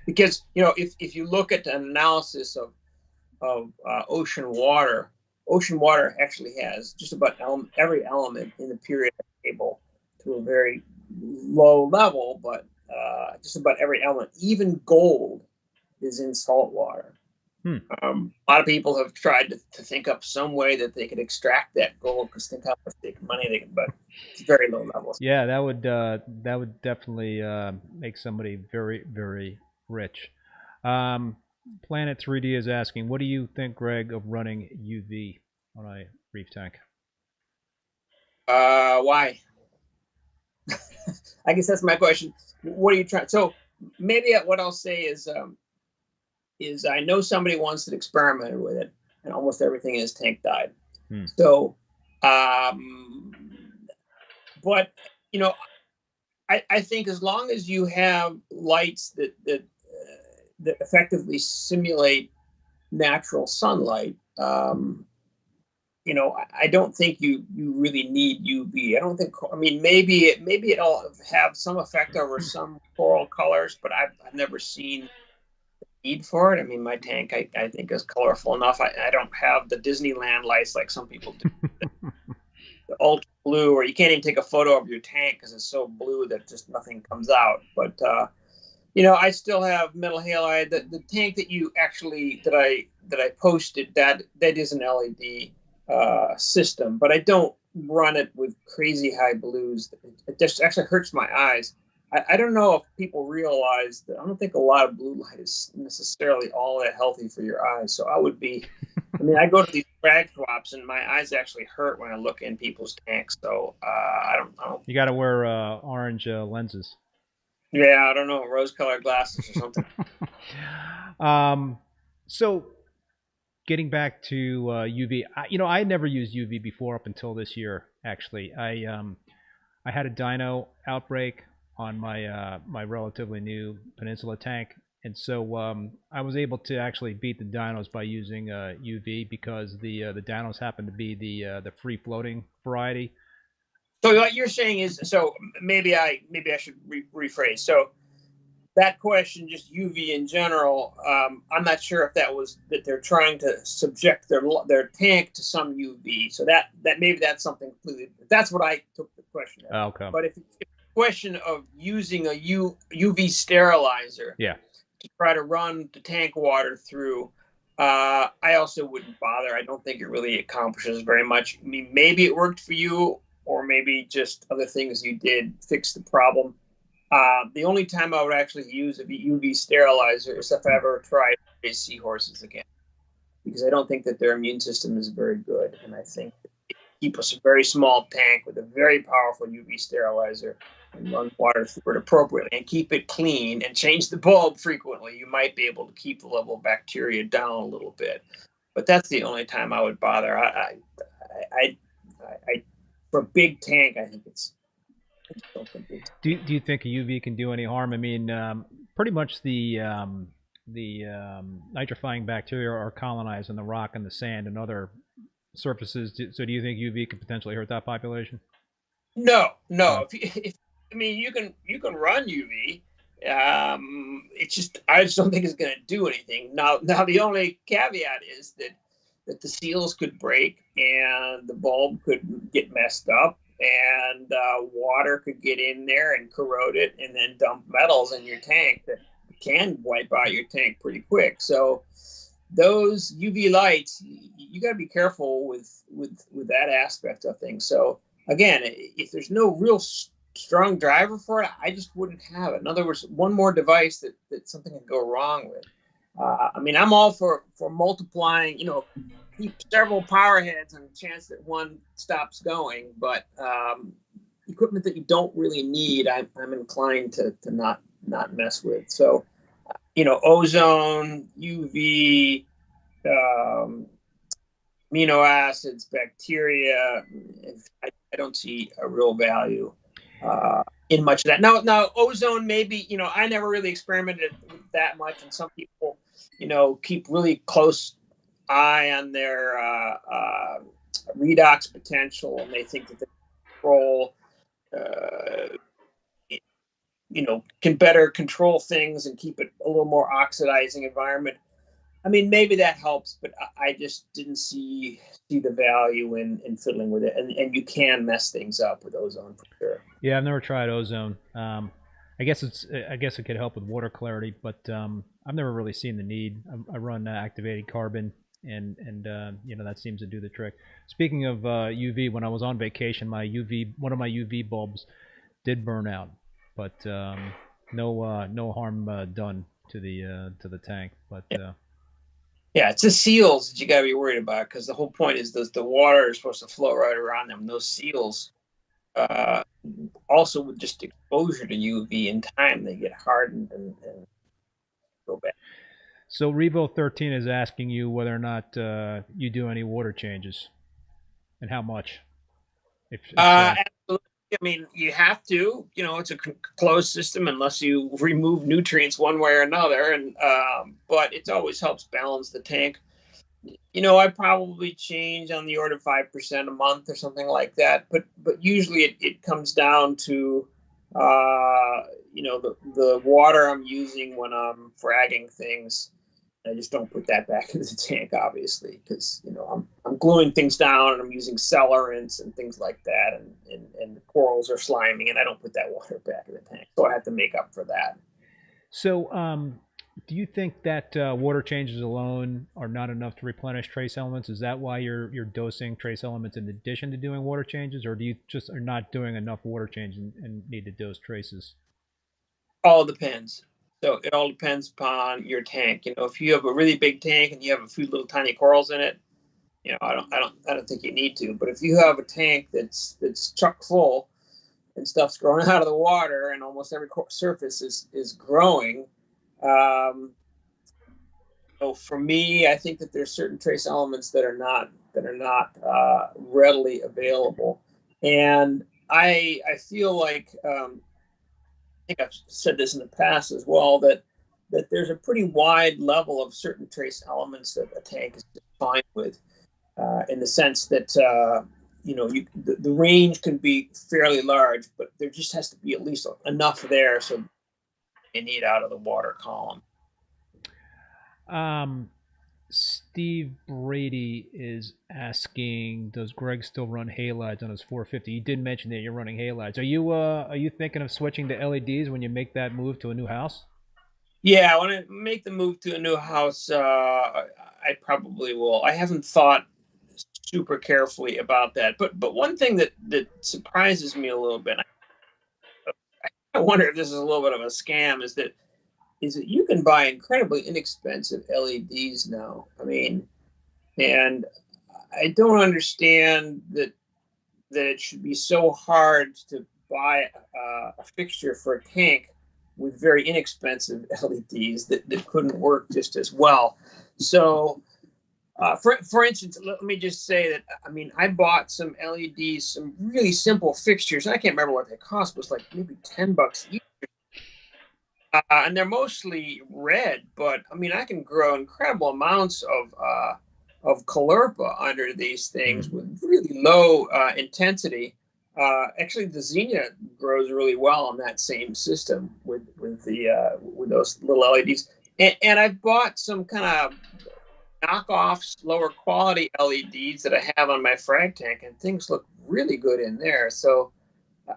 Because if you look at an analysis of ocean water actually has just about every element in the periodic table to a very low level, but just about every element, even gold, is in salt water. A lot of people have tried to think up some way that they could extract that gold, because think how much money they can, but it's very low levels. Yeah, that would definitely make somebody very rich. Planet 3D is asking, what do you think, Greg, of running UV on a reef tank? Why? I guess that's my question. What are you trying? So maybe what I'll say is I know somebody once that experimented with it, and almost everything in his tank died. So, but I think as long as you have lights that effectively simulate natural sunlight, I don't think you really need UV. I don't think. I mean, maybe it'll have some effect over some coral colors, but I've never seen need for it. I mean, my tank I think is colorful enough. I don't have the Disneyland lights like some people do. The ultra blue, or you can't even take a photo of your tank because it's so blue that just nothing comes out. But I still have metal halide. The tank that I posted, that is an LED system, but I don't run it with crazy high blues. It just actually hurts my eyes. I don't know if people realize that I don't think a lot of blue light is necessarily all that healthy for your eyes. So I go to these frag swaps and my eyes actually hurt when I look in people's tanks. So I don't know. You got to wear orange lenses. Yeah, I don't know, rose-colored glasses or something. So getting back to UV, I had never used UV before up until this year. Actually, I had a dino outbreak on my my relatively new Peninsula tank, and so I was able to actually beat the dinos by using UV, because the dinos happen to be the free floating variety. So what you're saying is, so maybe I should rephrase. So that question, just UV in general, I'm not sure if that was that they're trying to subject their tank to some UV. So that maybe that's something completely. That's what I took the question as. Okay. But if it's a question of using a UV sterilizer, yeah, to try to run the tank water through, I also wouldn't bother. I don't think it really accomplishes very much. I mean, maybe it worked for you, or maybe just other things you did fix the problem. The only time I would actually use a UV sterilizer is if I ever try to raise seahorses again, because I don't think that their immune system is very good. And I think keep a very small tank with a very powerful UV sterilizer and run water through it appropriately and keep it clean and change the bulb frequently, you might be able to keep the level of bacteria down a little bit. But that's the only time I would bother. For a big tank, I think it's. Do you think a UV can do any harm? I mean, pretty much the nitrifying bacteria are colonizing the rock and the sand and other surfaces. So do you think UV could potentially hurt that population? No. I mean, you can run UV. It's just, I just don't think it's going to do anything. Now the only caveat is that the seals could break and the bulb could get messed up, and water could get in there and corrode it, and then dump metals in your tank that can wipe out your tank pretty quick. So those UV lights, you got to be careful with that aspect of things. So again, if there's no real strong driver for it, I just wouldn't have it. In other words, one more device that something can go wrong with. I mean, I'm all for multiplying, keep several power heads and chance that one stops going, but equipment that you don't really need, I'm inclined to not mess with. So, ozone, UV, amino acids, bacteria, I don't see a real value in much of that. Now ozone, maybe, I never really experimented with that much, and some people, keep really close eye on their redox potential, and they think that they control, can better control things and keep it a little more oxidizing environment. I mean, maybe that helps, but I just didn't see the value in fiddling with it, and you can mess things up with ozone for sure. Yeah, I've never tried ozone. I guess it could help with water clarity, but I've never really seen the need. I run activated carbon, and that seems to do the trick. Speaking of UV, when I was on vacation, one of my UV bulbs did burn out, but no harm done to the tank. But yeah, it's the seals that you got to be worried about, because the whole point is the water is supposed to flow right around them. Those seals, also with just exposure to UV in time, they get hardened and go bad. So Revo 13 is asking you whether or not you do any water changes, and how much. If so. Absolutely. I mean, you have to. It's a closed system unless you remove nutrients one way or another, and but it always helps balance the tank. I probably change on the order of 5% a month or something like that. But usually it comes down to the water I'm using when I'm fragging things. I just don't put that back into the tank, obviously, because I'm gluing things down and I'm using accelerants and things like that, and the corals are sliming, and I don't put that water back in the tank, so I have to make up for that. So, do you think that water changes alone are not enough to replenish trace elements? Is that why you're dosing trace elements in addition to doing water changes, or do you just are not doing enough water change and need to dose traces? All depends. So it all depends upon your tank. If you have a really big tank and you have a few little tiny corals in it, I don't think you need to. But if you have a tank that's chock full and stuff's growing out of the water, and almost every surface is growing, for me, I think that there's certain trace elements that are not readily available, and I feel like. I think I've said this in the past as well, that there's a pretty wide level of certain trace elements that a tank is fine with, in the sense that the range can be fairly large, but there just has to be at least enough there so you need out of the water column. Steve Brady is asking, does Greg still run halides on his 450? You did mention that you're running halides. Are you thinking of switching to LEDs when you make that move to a new house? Yeah, when I make the move to a new house, I probably will. I haven't thought super carefully about that, but one thing that surprises me a little bit, I wonder if this is a little bit of a scam, is that you can buy incredibly inexpensive LEDs now. I mean, and I don't understand that it should be so hard to buy a fixture for a tank with very inexpensive LEDs that couldn't work just as well. So, for instance, let me just say that, I mean, I bought some LEDs, some really simple fixtures. I can't remember what they cost. It was like maybe $10 each. And they're mostly red, but I mean, I can grow incredible amounts of caulerpa under these things with really low intensity. Actually, the zinnia grows really well on that same system with those little LEDs. And I've bought some kind of knockoffs, lower quality LEDs that I have on my frag tank, and things look really good in there. So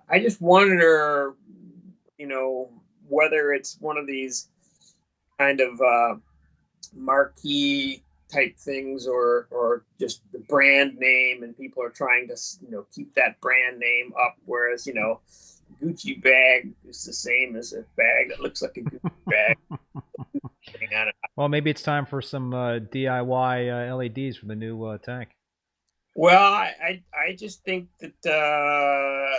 I just wonder, whether it's one of these kind of marquee type things, or just the brand name, and people are trying to keep that brand name up, whereas Gucci bag is the same as a bag that looks like a Gucci bag. Well, maybe it's time for some DIY LEDs for the new tank. Well, I just think that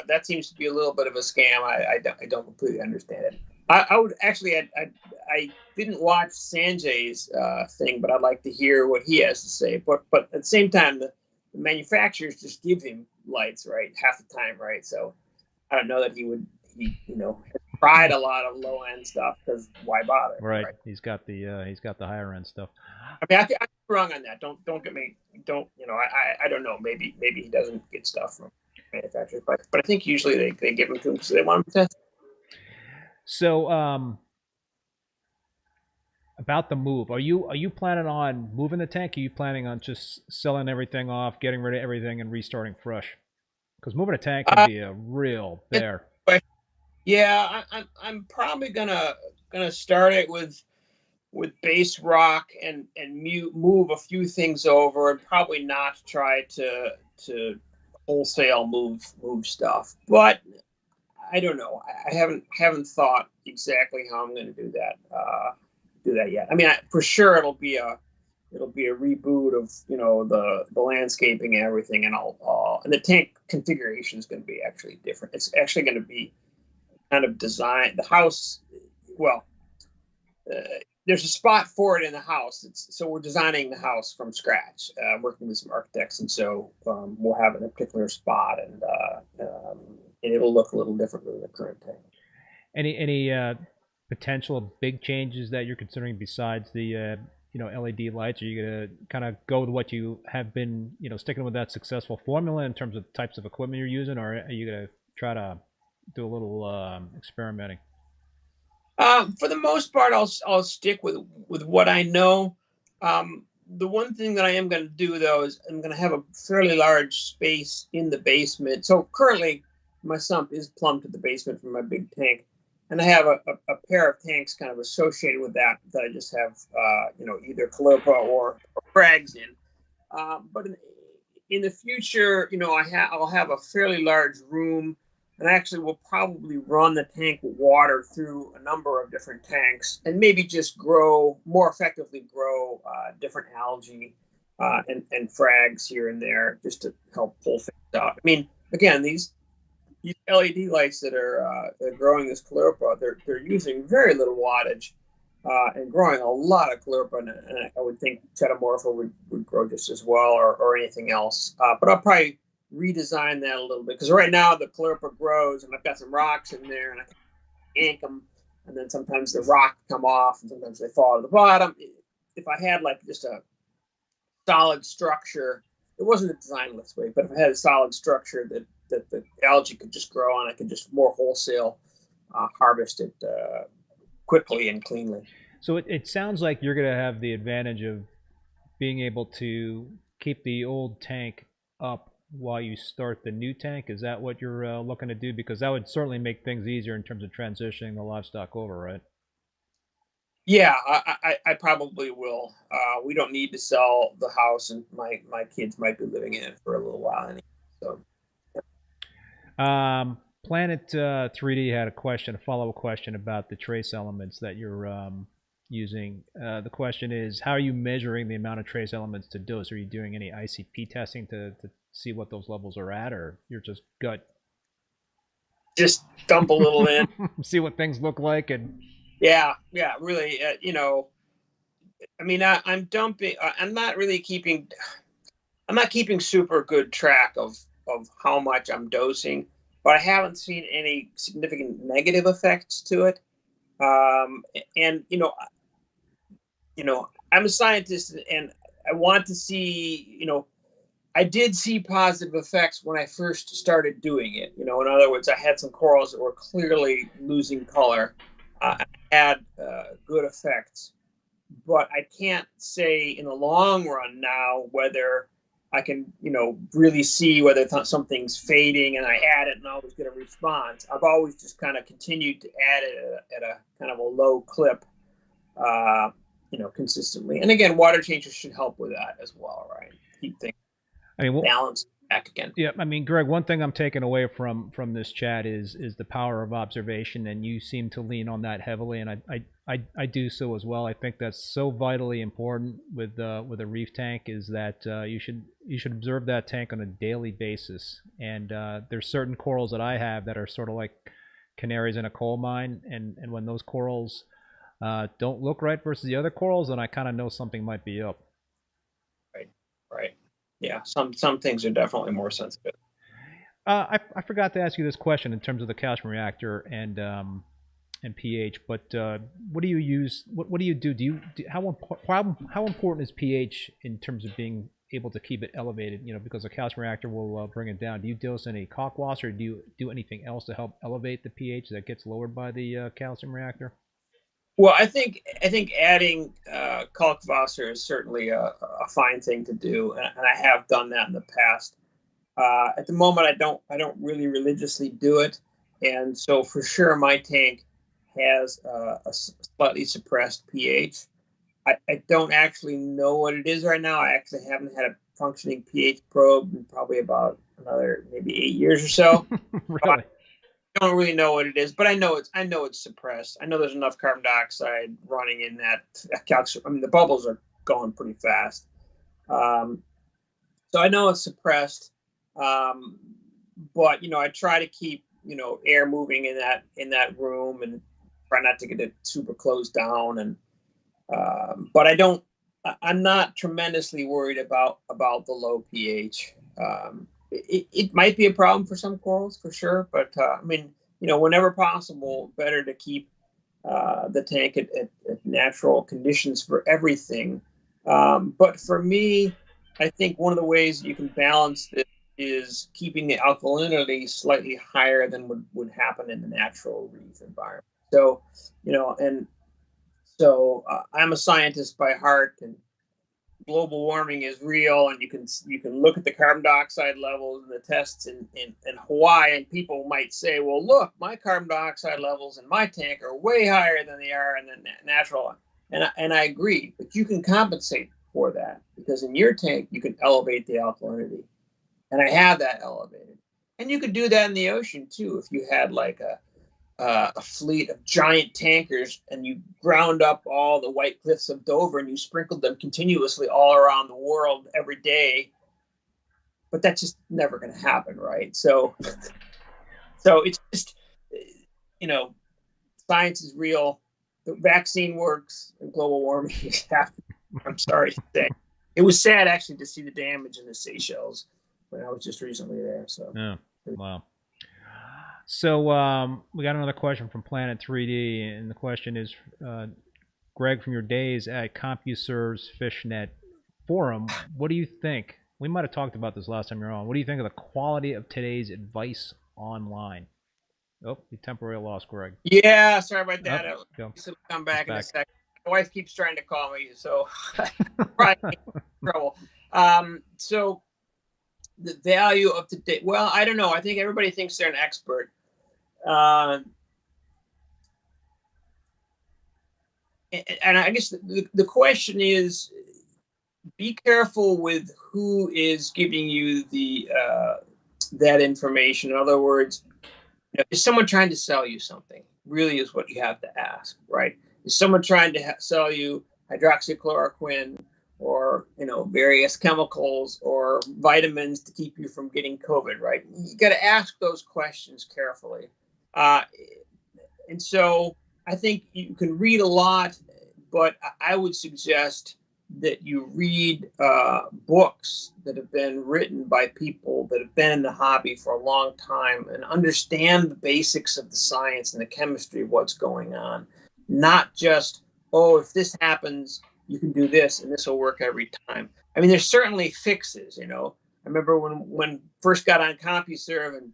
that seems to be a little bit of a scam. I don't completely understand it. I would actually, I didn't watch Sanjay's thing, but I'd like to hear what he has to say. But at the same time, the manufacturers just give him lights, right, half the time, right? So I don't know that he has tried a lot of low end stuff, because why bother? Right. He's got the higher end stuff. I mean, I'm wrong on that. Don't get me. I don't know. Maybe he doesn't get stuff from manufacturers, but I think usually they give them to him because they want him to test. So, about the move, are you planning on moving the tank? Are you planning on just selling everything off, getting rid of everything, and restarting fresh? Because moving a tank can be a real bear. Yeah, I'm probably gonna start it with base rock and move a few things over, and probably not try to wholesale move stuff. But I don't know. I haven't thought exactly how I'm going to do that yet. I mean, for sure it'll be a reboot of the landscaping and everything, and and the tank configuration is going to be actually different. It's actually going to be kind of designed. The house, well, there's a spot for it in the house. So we're designing the house from scratch, working with some architects, and so we'll have it in a particular spot, and it'll look a little different than the current tank. Any potential big changes that you're considering besides the LED lights? Are you gonna kind of go with what you have been sticking with that successful formula in terms of types of equipment you're using, or are you gonna try to do a little experimenting? For the most part, I'll stick with what I know. The one thing that I am going to do, though, is I'm going to have a fairly large space in the basement. So currently, my sump is plumbed to the basement from my big tank, and I have a pair of tanks kind of associated with that I just have either calipa or frags in. But in the future, I'll have a fairly large room, and actually will probably run the tank with water through a number of different tanks, and maybe just more effectively grow different algae and frags here and there, just to help pull things out. I mean, again, these LED lights that are growing this calipa, they're using very little wattage and growing a lot of calipa, and I would think Chetamorpha would grow just as well, or anything else. But I'll probably redesign that a little bit, because right now the calipa grows, and I've got some rocks in there, and I can yank them, and then sometimes the rock come off, and sometimes they fall to the bottom. If I had like just a solid structure, it wasn't designed this way, but if I had a solid structure that the algae could just grow on, I could just more wholesale harvest it quickly and cleanly. So it sounds like you're going to have the advantage of being able to keep the old tank up while you start the new tank. Is that what you're looking to do? Because that would certainly make things easier in terms of transitioning the livestock over, right? Yeah, I probably will. We don't need to sell the house, and my kids might be living in it for a little while anyway. So. Planet 3D had a follow-up question about the trace elements that you're using. The question is, how are you measuring the amount of trace elements to dose? Are you doing any ICP testing to see what those levels are at, or you're just just dump a little in, see what things look like? And yeah, really, I mean, I'm dumping. I'm not keeping super good track of how much I'm dosing, but I haven't seen any significant negative effects to it. And I'm a scientist, and I want to see, I did see positive effects when I first started doing it. In other words, I had some corals that were clearly losing color. I had good effects, but I can't say in the long run now whether I can, really see whether something's fading and I add it and always get a response. I've always just kind of continued to add it at a kind of a low clip. consistently. And again, water changers should help with that as well, right? Keep things balanced back again. Yeah, I mean, Greg, one thing I'm taking away from this chat is the power of observation, and you seem to lean on that heavily, and I do so as well. I think that's so vitally important with a reef tank, is that you should observe that tank on a daily basis. And there's certain corals that I have that are sort of like canaries in a coal mine, and when those corals don't look right versus the other corals, then I kind of know something might be up. Right. Yeah, some things are definitely more sensitive. I forgot to ask you this question in terms of the calcium reactor and pH, but what do you use? What do you do? How important is pH in terms of being able to keep it elevated? Because a calcium reactor will bring it down. Do you dose any kalkwas, or do you do anything else to help elevate the pH that gets lowered by the calcium reactor? Well, I think adding kalkvasser is certainly a fine thing to do, and I have done that in the past. At the moment, I don't really religiously do it, and so for sure my tank has a slightly suppressed pH. I don't actually know what it is right now. I actually haven't had a functioning pH probe in probably about another maybe 8 years or so. Really? Don't really know what it is, but I know it's suppressed. I know there's enough carbon dioxide running in that calcium. I mean, the bubbles are going pretty fast, so I know it's suppressed. But I try to keep air moving in that room and try not to get it super closed down. And but I'm not tremendously worried about the low pH. It might be a problem for some corals for sure, but I mean, whenever possible, better to keep the tank at natural conditions for everything. But for me, I think one of the ways you can balance this is keeping the alkalinity slightly higher than would happen in the natural reef environment. So, I'm a scientist by heart, and global warming is real, and you can look at the carbon dioxide levels and the tests in Hawaii, and people might say, well, look, my carbon dioxide levels in my tank are way higher than they are in the natural. And I agree, but you can compensate for that, because in your tank you can elevate the alkalinity, and I have that elevated. And you could do that in the ocean too, if you had like a fleet of giant tankers and you ground up all the white cliffs of Dover and you sprinkled them continuously all around the world every day. But that's just never going to happen, right? So it's just, science is real. The vaccine works, and global warming is happening. I'm sorry to say. It was sad actually to see the damage in the Seychelles when I was just recently there. So yeah, wow. So we got another question from Planet 3D, and the question is, Greg, from your days at CompuServe's Fishnet forum, what do you think? We might have talked about this last time you were on. What do you think of the quality of today's advice online? Oh, you temporarily lost Greg. Yeah, sorry about that. I'll come back in a second. My wife keeps trying to call me, so probably trouble. So the value of today. Well, I don't know. I think everybody thinks they're an expert. And I guess the question is, be careful with who is giving you that information. In other words, is someone trying to sell you something? Really is what you have to ask, right? Is someone trying to sell you hydroxychloroquine or various chemicals or vitamins to keep you from getting COVID, right? You got to ask those questions carefully. And so I think you can read a lot, but I would suggest that you read books that have been written by people that have been in the hobby for a long time and understand the basics of the science and the chemistry of what's going on. Not just, oh, if this happens, you can do this and this will work every time. I mean, there's certainly fixes, I remember when first got on CompuServe and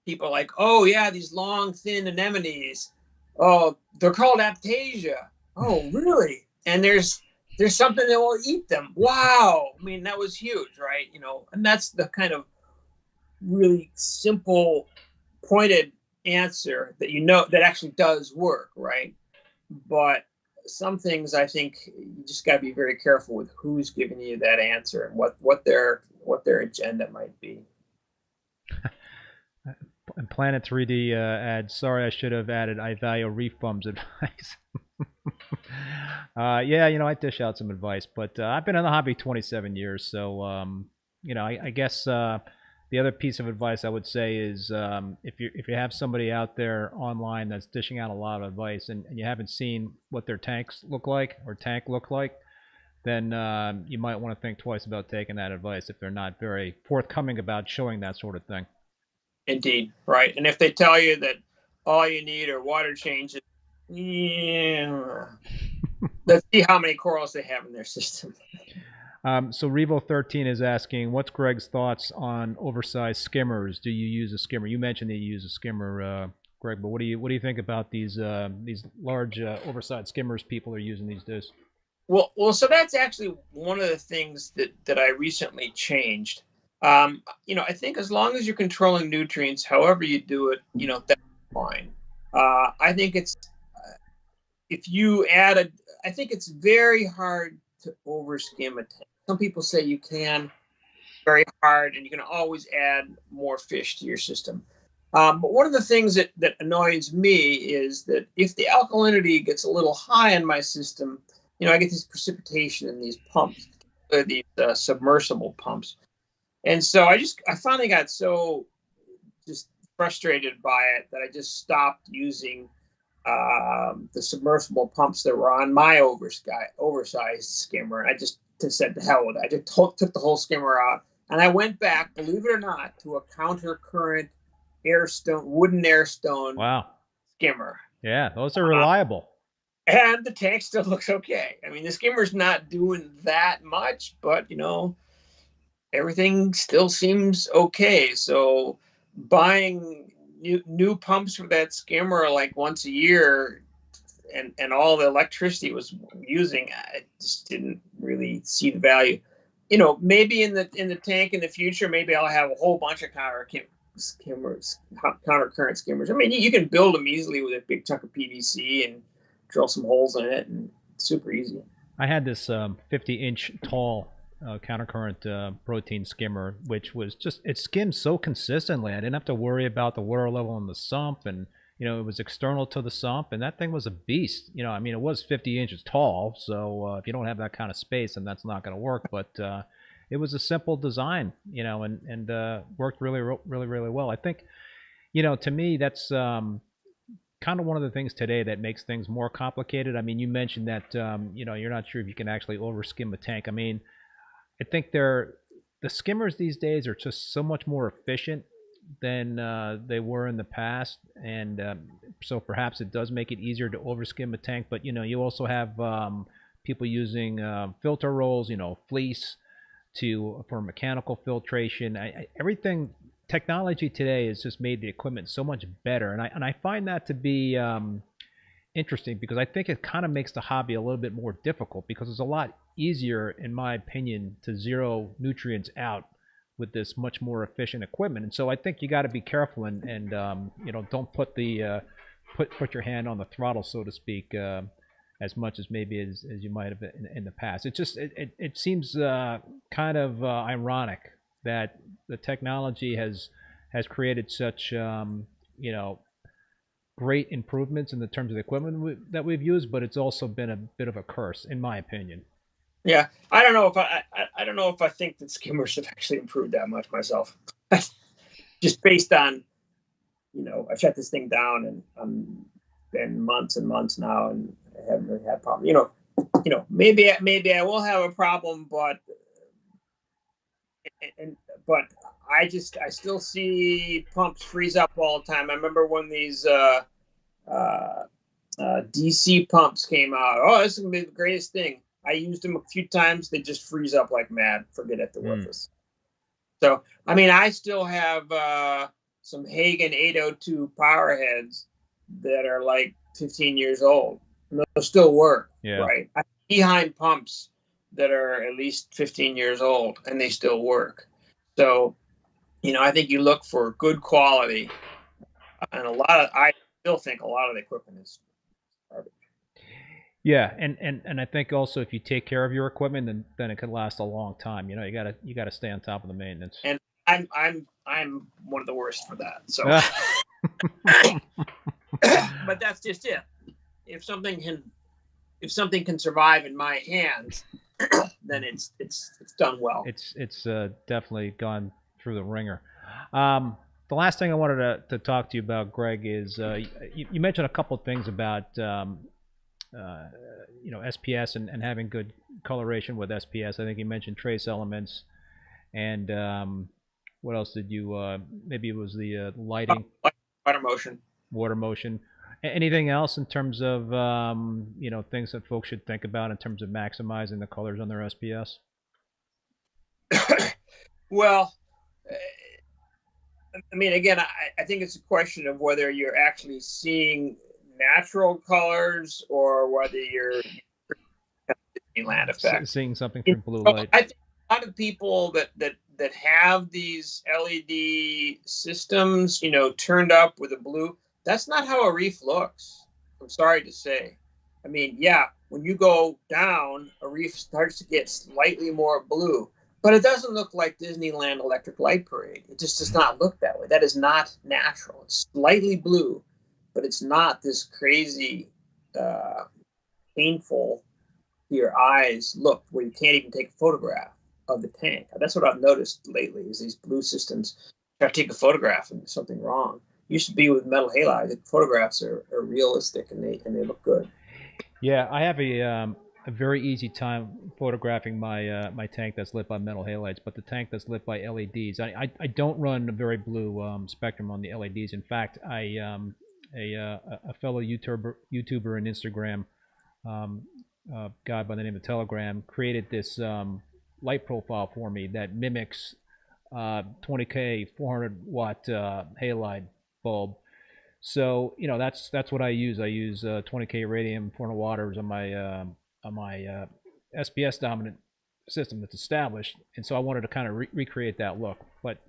people are like, oh yeah, these long, thin anemones. Oh, they're called Aptasia. Oh, really? And there's something that will eat them. Wow. I mean, that was huge, right? And that's the kind of really simple, pointed answer that that actually does work, right? But some things I think you just got to be very careful with who's giving you that answer and what their agenda might be. And Planet 3D adds, sorry, I should have added, I value ReefBum's advice. Yeah, I dish out some advice, but I've been in the hobby 27 years, so I guess the other piece of advice I would say is if you have somebody out there online that's dishing out a lot of advice and you haven't seen what their tanks look like or tank look like, then you might want to think twice about taking that advice if they're not very forthcoming about showing that sort of thing. Indeed, right. And if they tell you that all you need are water changes, yeah, let's see how many corals they have in their system. So Revo13 is asking, what's Greg's thoughts on oversized skimmers? Do you use a skimmer? You mentioned that you use a skimmer, Greg, but what do you think about these large oversized skimmers people are using these days? Well, so that's actually one of the things that I recently changed. I think as long as you're controlling nutrients, however you do it, that's fine. I think it's if you add I think it's very hard to overskim a tank. Some people say you can, very hard, and you can always add more fish to your system. But one of the things that annoys me is that if the alkalinity gets a little high in my system, I get this precipitation in these pumps, these submersible pumps. And so I finally got so just frustrated by it that I just stopped using the submersible pumps that were on my oversized skimmer. And I just said to hell with it. I just took the whole skimmer out. And I went back, believe it or not, to a counter current wooden air stone wow. skimmer. Yeah, those are reliable. And the tank still looks okay. I mean, the skimmer's not doing that much, but everything still seems okay. So buying new pumps for that skimmer like once a year and all the electricity it was using, I just didn't really see the value. Maybe in the tank in the future, maybe I'll have a whole bunch of counter current skimmers. I mean, you can build them easily with a big chunk of PVC and drill some holes in it, and it's super easy. I had this 50-inch tall countercurrent protein skimmer, which was it skimmed so consistently. I didn't have to worry about the water level in the sump, and it was external to the sump, and that thing was a beast. I mean, it was 50 inches tall, so if you don't have that kind of space, then that's not going to work. But it was a simple design, and worked really, really, really well. I think, to me, that's kind of one of the things today that makes things more complicated. I mean, you mentioned that you're not sure if you can actually overskim a tank. I mean, I think the skimmers these days are just so much more efficient than they were in the past, and so perhaps it does make it easier to overskim a tank. But you also have people using filter rolls, fleece for mechanical filtration. Everything technology today has just made the equipment so much better, and I find that to be interesting because I think it kind of makes the hobby a little bit more difficult because it's a lot easier, in my opinion, to zero nutrients out with this much more efficient equipment. And so I think you got to be careful and don't put put your hand on the throttle, so to speak, as much as maybe as you might have in the past. It seems kind of ironic that the technology has created such great improvements in the terms of the equipment that we've used, but it's also been a bit of a curse, in my opinion. Yeah, I don't know if I think that skimmers have actually improved that much myself. Just based on, I've shut this thing down and I'm been months and months now, and I haven't really had a problem. Maybe I will have a problem, but I still see pumps freeze up all the time. I remember when these DC pumps came out. Oh, this is gonna be the greatest thing. I used them a few times. They just freeze up like mad. Forget it, they're worthless. So, I mean, I still have some Hagen 802 power heads that are like 15 years old. And they'll still work, right? I have behind pumps that are at least 15 years old, and they still work. So, I think you look for good quality, and I still think a lot of the equipment is garbage. Yeah, and I think also if you take care of your equipment, then it could last a long time. You know, you gotta stay on top of the maintenance. And I'm one of the worst for that. So, but that's just it. If something can survive in my hands, then it's done well. It's definitely gone through the ringer. The last thing I wanted to talk to you about, Greg, is you mentioned a couple of things about SPS and having good coloration with SPS. I think you mentioned trace elements, and what else did you? Maybe it was the lighting, Water motion. water motion. Anything else in terms of things that folks should think about in terms of maximizing the colors on their SPS? Well, I mean, again, I think it's a question of whether you're actually seeing natural colors or whether you're Disneyland effect. Seeing something through blue light. I think a lot of people that have these LED systems, turned up with a blue, that's not how a reef looks. I'm sorry to say. I mean, yeah, when you go down, a reef starts to get slightly more blue, but it doesn't look like Disneyland Electric Light Parade. It just does not look that way. That is not natural. It's slightly blue, but it's not this crazy, painful to your eyes look where you can't even take a photograph of the tank. That's what I've noticed lately is these blue systems try to take a photograph and there's something wrong. Used to be with metal halide, the photographs are realistic and they look good. Yeah, I have a very easy time photographing my tank that's lit by metal halides, but the tank that's lit by LEDs, I don't run a very blue spectrum on the LEDs. In fact, a fellow YouTuber and Instagram guy by the name of Telegram created this light profile for me that mimics 20K 400 watt halide bulb. So that's what I use. I use 20K radium 400 watts on my SPS dominant system that's established, and so I wanted to kind of recreate that look. But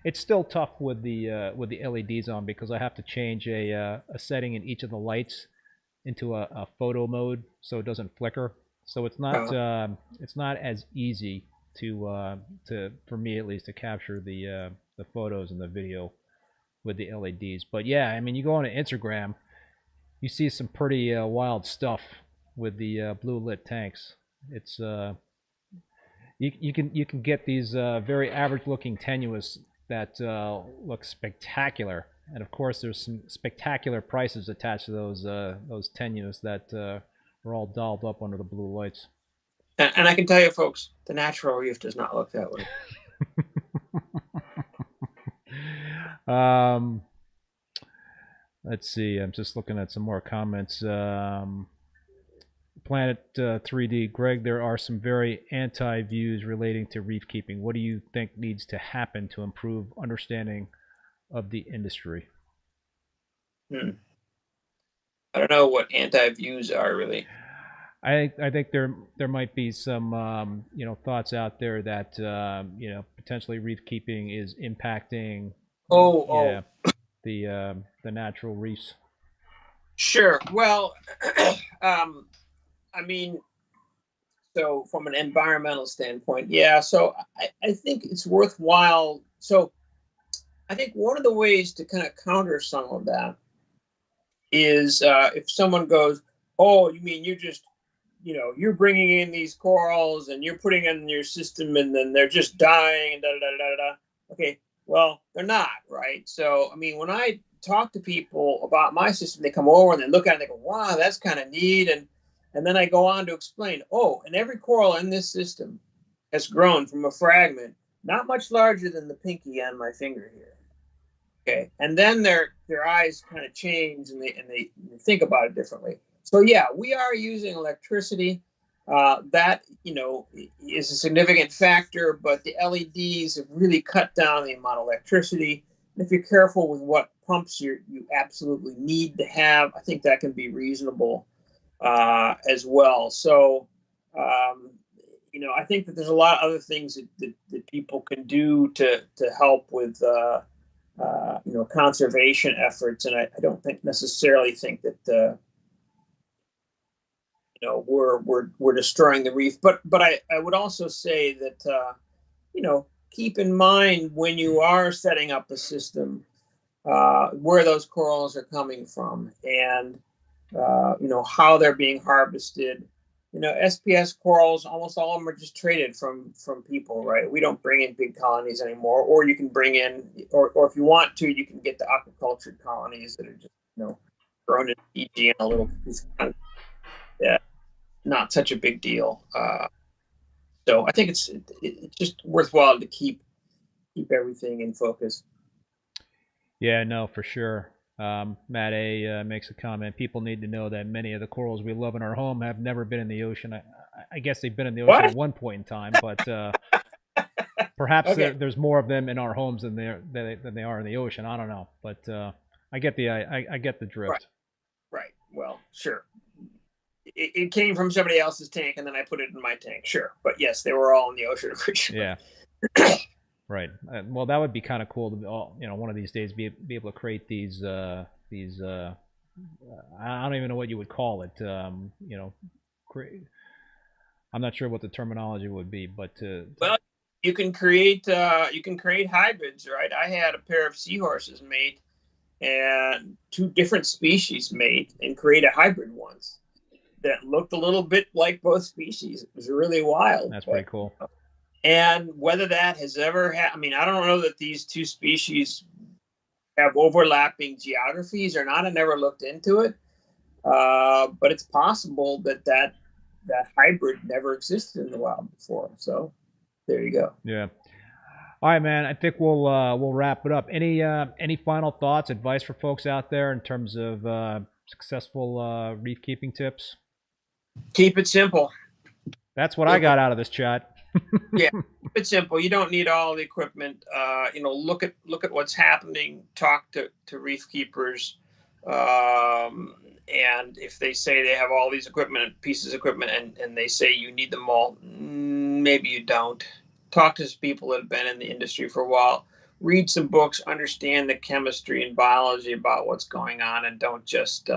it's still tough with the LEDs on because I have to change a setting in each of the lights into a photo mode so it doesn't flicker. So it's not as easy to for me at least to capture the photos and the video with the LEDs. But yeah, I mean, you go on Instagram, you see some pretty wild stuff with the blue lit tanks. It's you can get these very average looking tenuous that look spectacular, and of course there's some spectacular prices attached to those tenuous that are all dolled up under the blue lights. And I can tell you, folks, the natural reef does not look that way. Let's see. I'm just looking at some more comments. Planet 3D, Greg, there are some very anti-views relating to reef keeping. What do you think needs to happen to improve understanding of the industry? I don't know what anti-views are really. I think there might be some thoughts out there that potentially reef keeping is impacting the natural reefs. Sure. Well, I mean, so from an environmental standpoint, yeah. So I think it's worthwhile. So I think one of the ways to kind of counter some of that is if someone goes, "Oh, you mean you're bringing in these corals and you're putting in your system and then they're just dying and da da da da da." Okay, well, they're not, right? So I mean, when I talk to people about my system, they come over and they look at it and they go, "Wow, that's kind of neat." And then I go on to explain, "Oh, and every coral in this system has grown from a fragment not much larger than the pinky on my finger here." Okay, and then their eyes kind of change and they think about it differently. So yeah, we are using electricity. That is a significant factor, but the LEDs have really cut down the amount of electricity. And if you're careful with what pumps you absolutely need to have, I think that can be reasonable as well. So I think that there's a lot of other things that people can do to help with conservation efforts, and I don't necessarily think that we're destroying the reef. But I would also say that keep in mind when you are setting up a system where those corals are coming from, and how they're being harvested. SPS corals, almost all of them are just traded from people, right? We don't bring in big colonies anymore, or you can bring in, or if you want to, you can get the aquacultured colonies that are just grown in Fiji in a little piece of, yeah, not such a big deal. So I think it's just worthwhile to keep everything in focus. Yeah, no, for sure. Matt A makes a comment. People need to know that many of the corals we love in our home have never been in the ocean. I guess they've been in the ocean at one point in time, but perhaps Okay. there's more of them in our homes than they are in the ocean. I don't know, but I get I get the drift. Right. Well, sure. It came from somebody else's tank, and then I put it in my tank. Sure, but yes, they were all in the ocean originally. Yeah. Right. Well, that would be kind of cool to, one of these days be able to create these I don't even know what you would call it. I'm not sure what the terminology would be, but well, you can create hybrids, right? I had a pair of seahorses mate and two different species mate and create a hybrid once that looked a little bit like both species. It was really wild. That's pretty cool. And whether that has ever happened, I don't know that these two species have overlapping geographies or not. I never looked into it, but it's possible that hybrid never existed in the wild before. So there you go. Yeah. All right, man. I think we'll wrap it up. Any final thoughts, advice for folks out there in terms of successful reef keeping tips? Keep it simple. That's what I got out of this chat. Yeah, keep it simple. You don't need all the equipment. Look at what's happening. Talk to reef keepers, and if they say they have all these pieces of equipment, and they say you need them all, maybe you don't. Talk to people that have been in the industry for a while. Read some books. Understand the chemistry and biology about what's going on, and don't just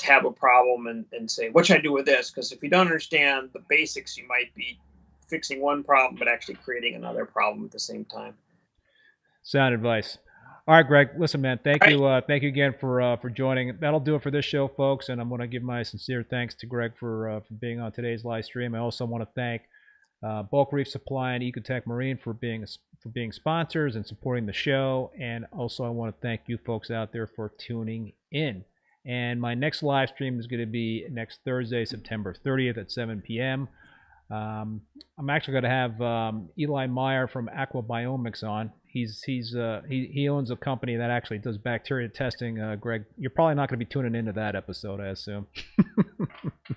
have a problem and say, what should I do with this? Because if you don't understand the basics, you might be fixing one problem, but actually creating another problem at the same time. Sound advice. All right, Greg. Listen, man. Thank you again for joining. That'll do it for this show, folks. And I'm going to give my sincere thanks to Greg for being on today's live stream. I also want to thank Bulk Reef Supply and Ecotech Marine for being sponsors and supporting the show. And also, I want to thank you folks out there for tuning in. And my next live stream is going to be next Thursday, September 30th at 7 p.m. I'm actually going to have Eli Meyer from Aquabiomics on. He owns a company that actually does bacteria testing. Greg, you're probably not going to be tuning into that episode, I assume.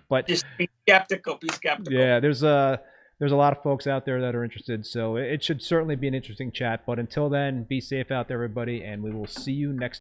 But just be skeptical. Be skeptical. Yeah, there's a lot of folks out there that are interested, so it should certainly be an interesting chat. But until then, be safe out there, everybody, and we will see you next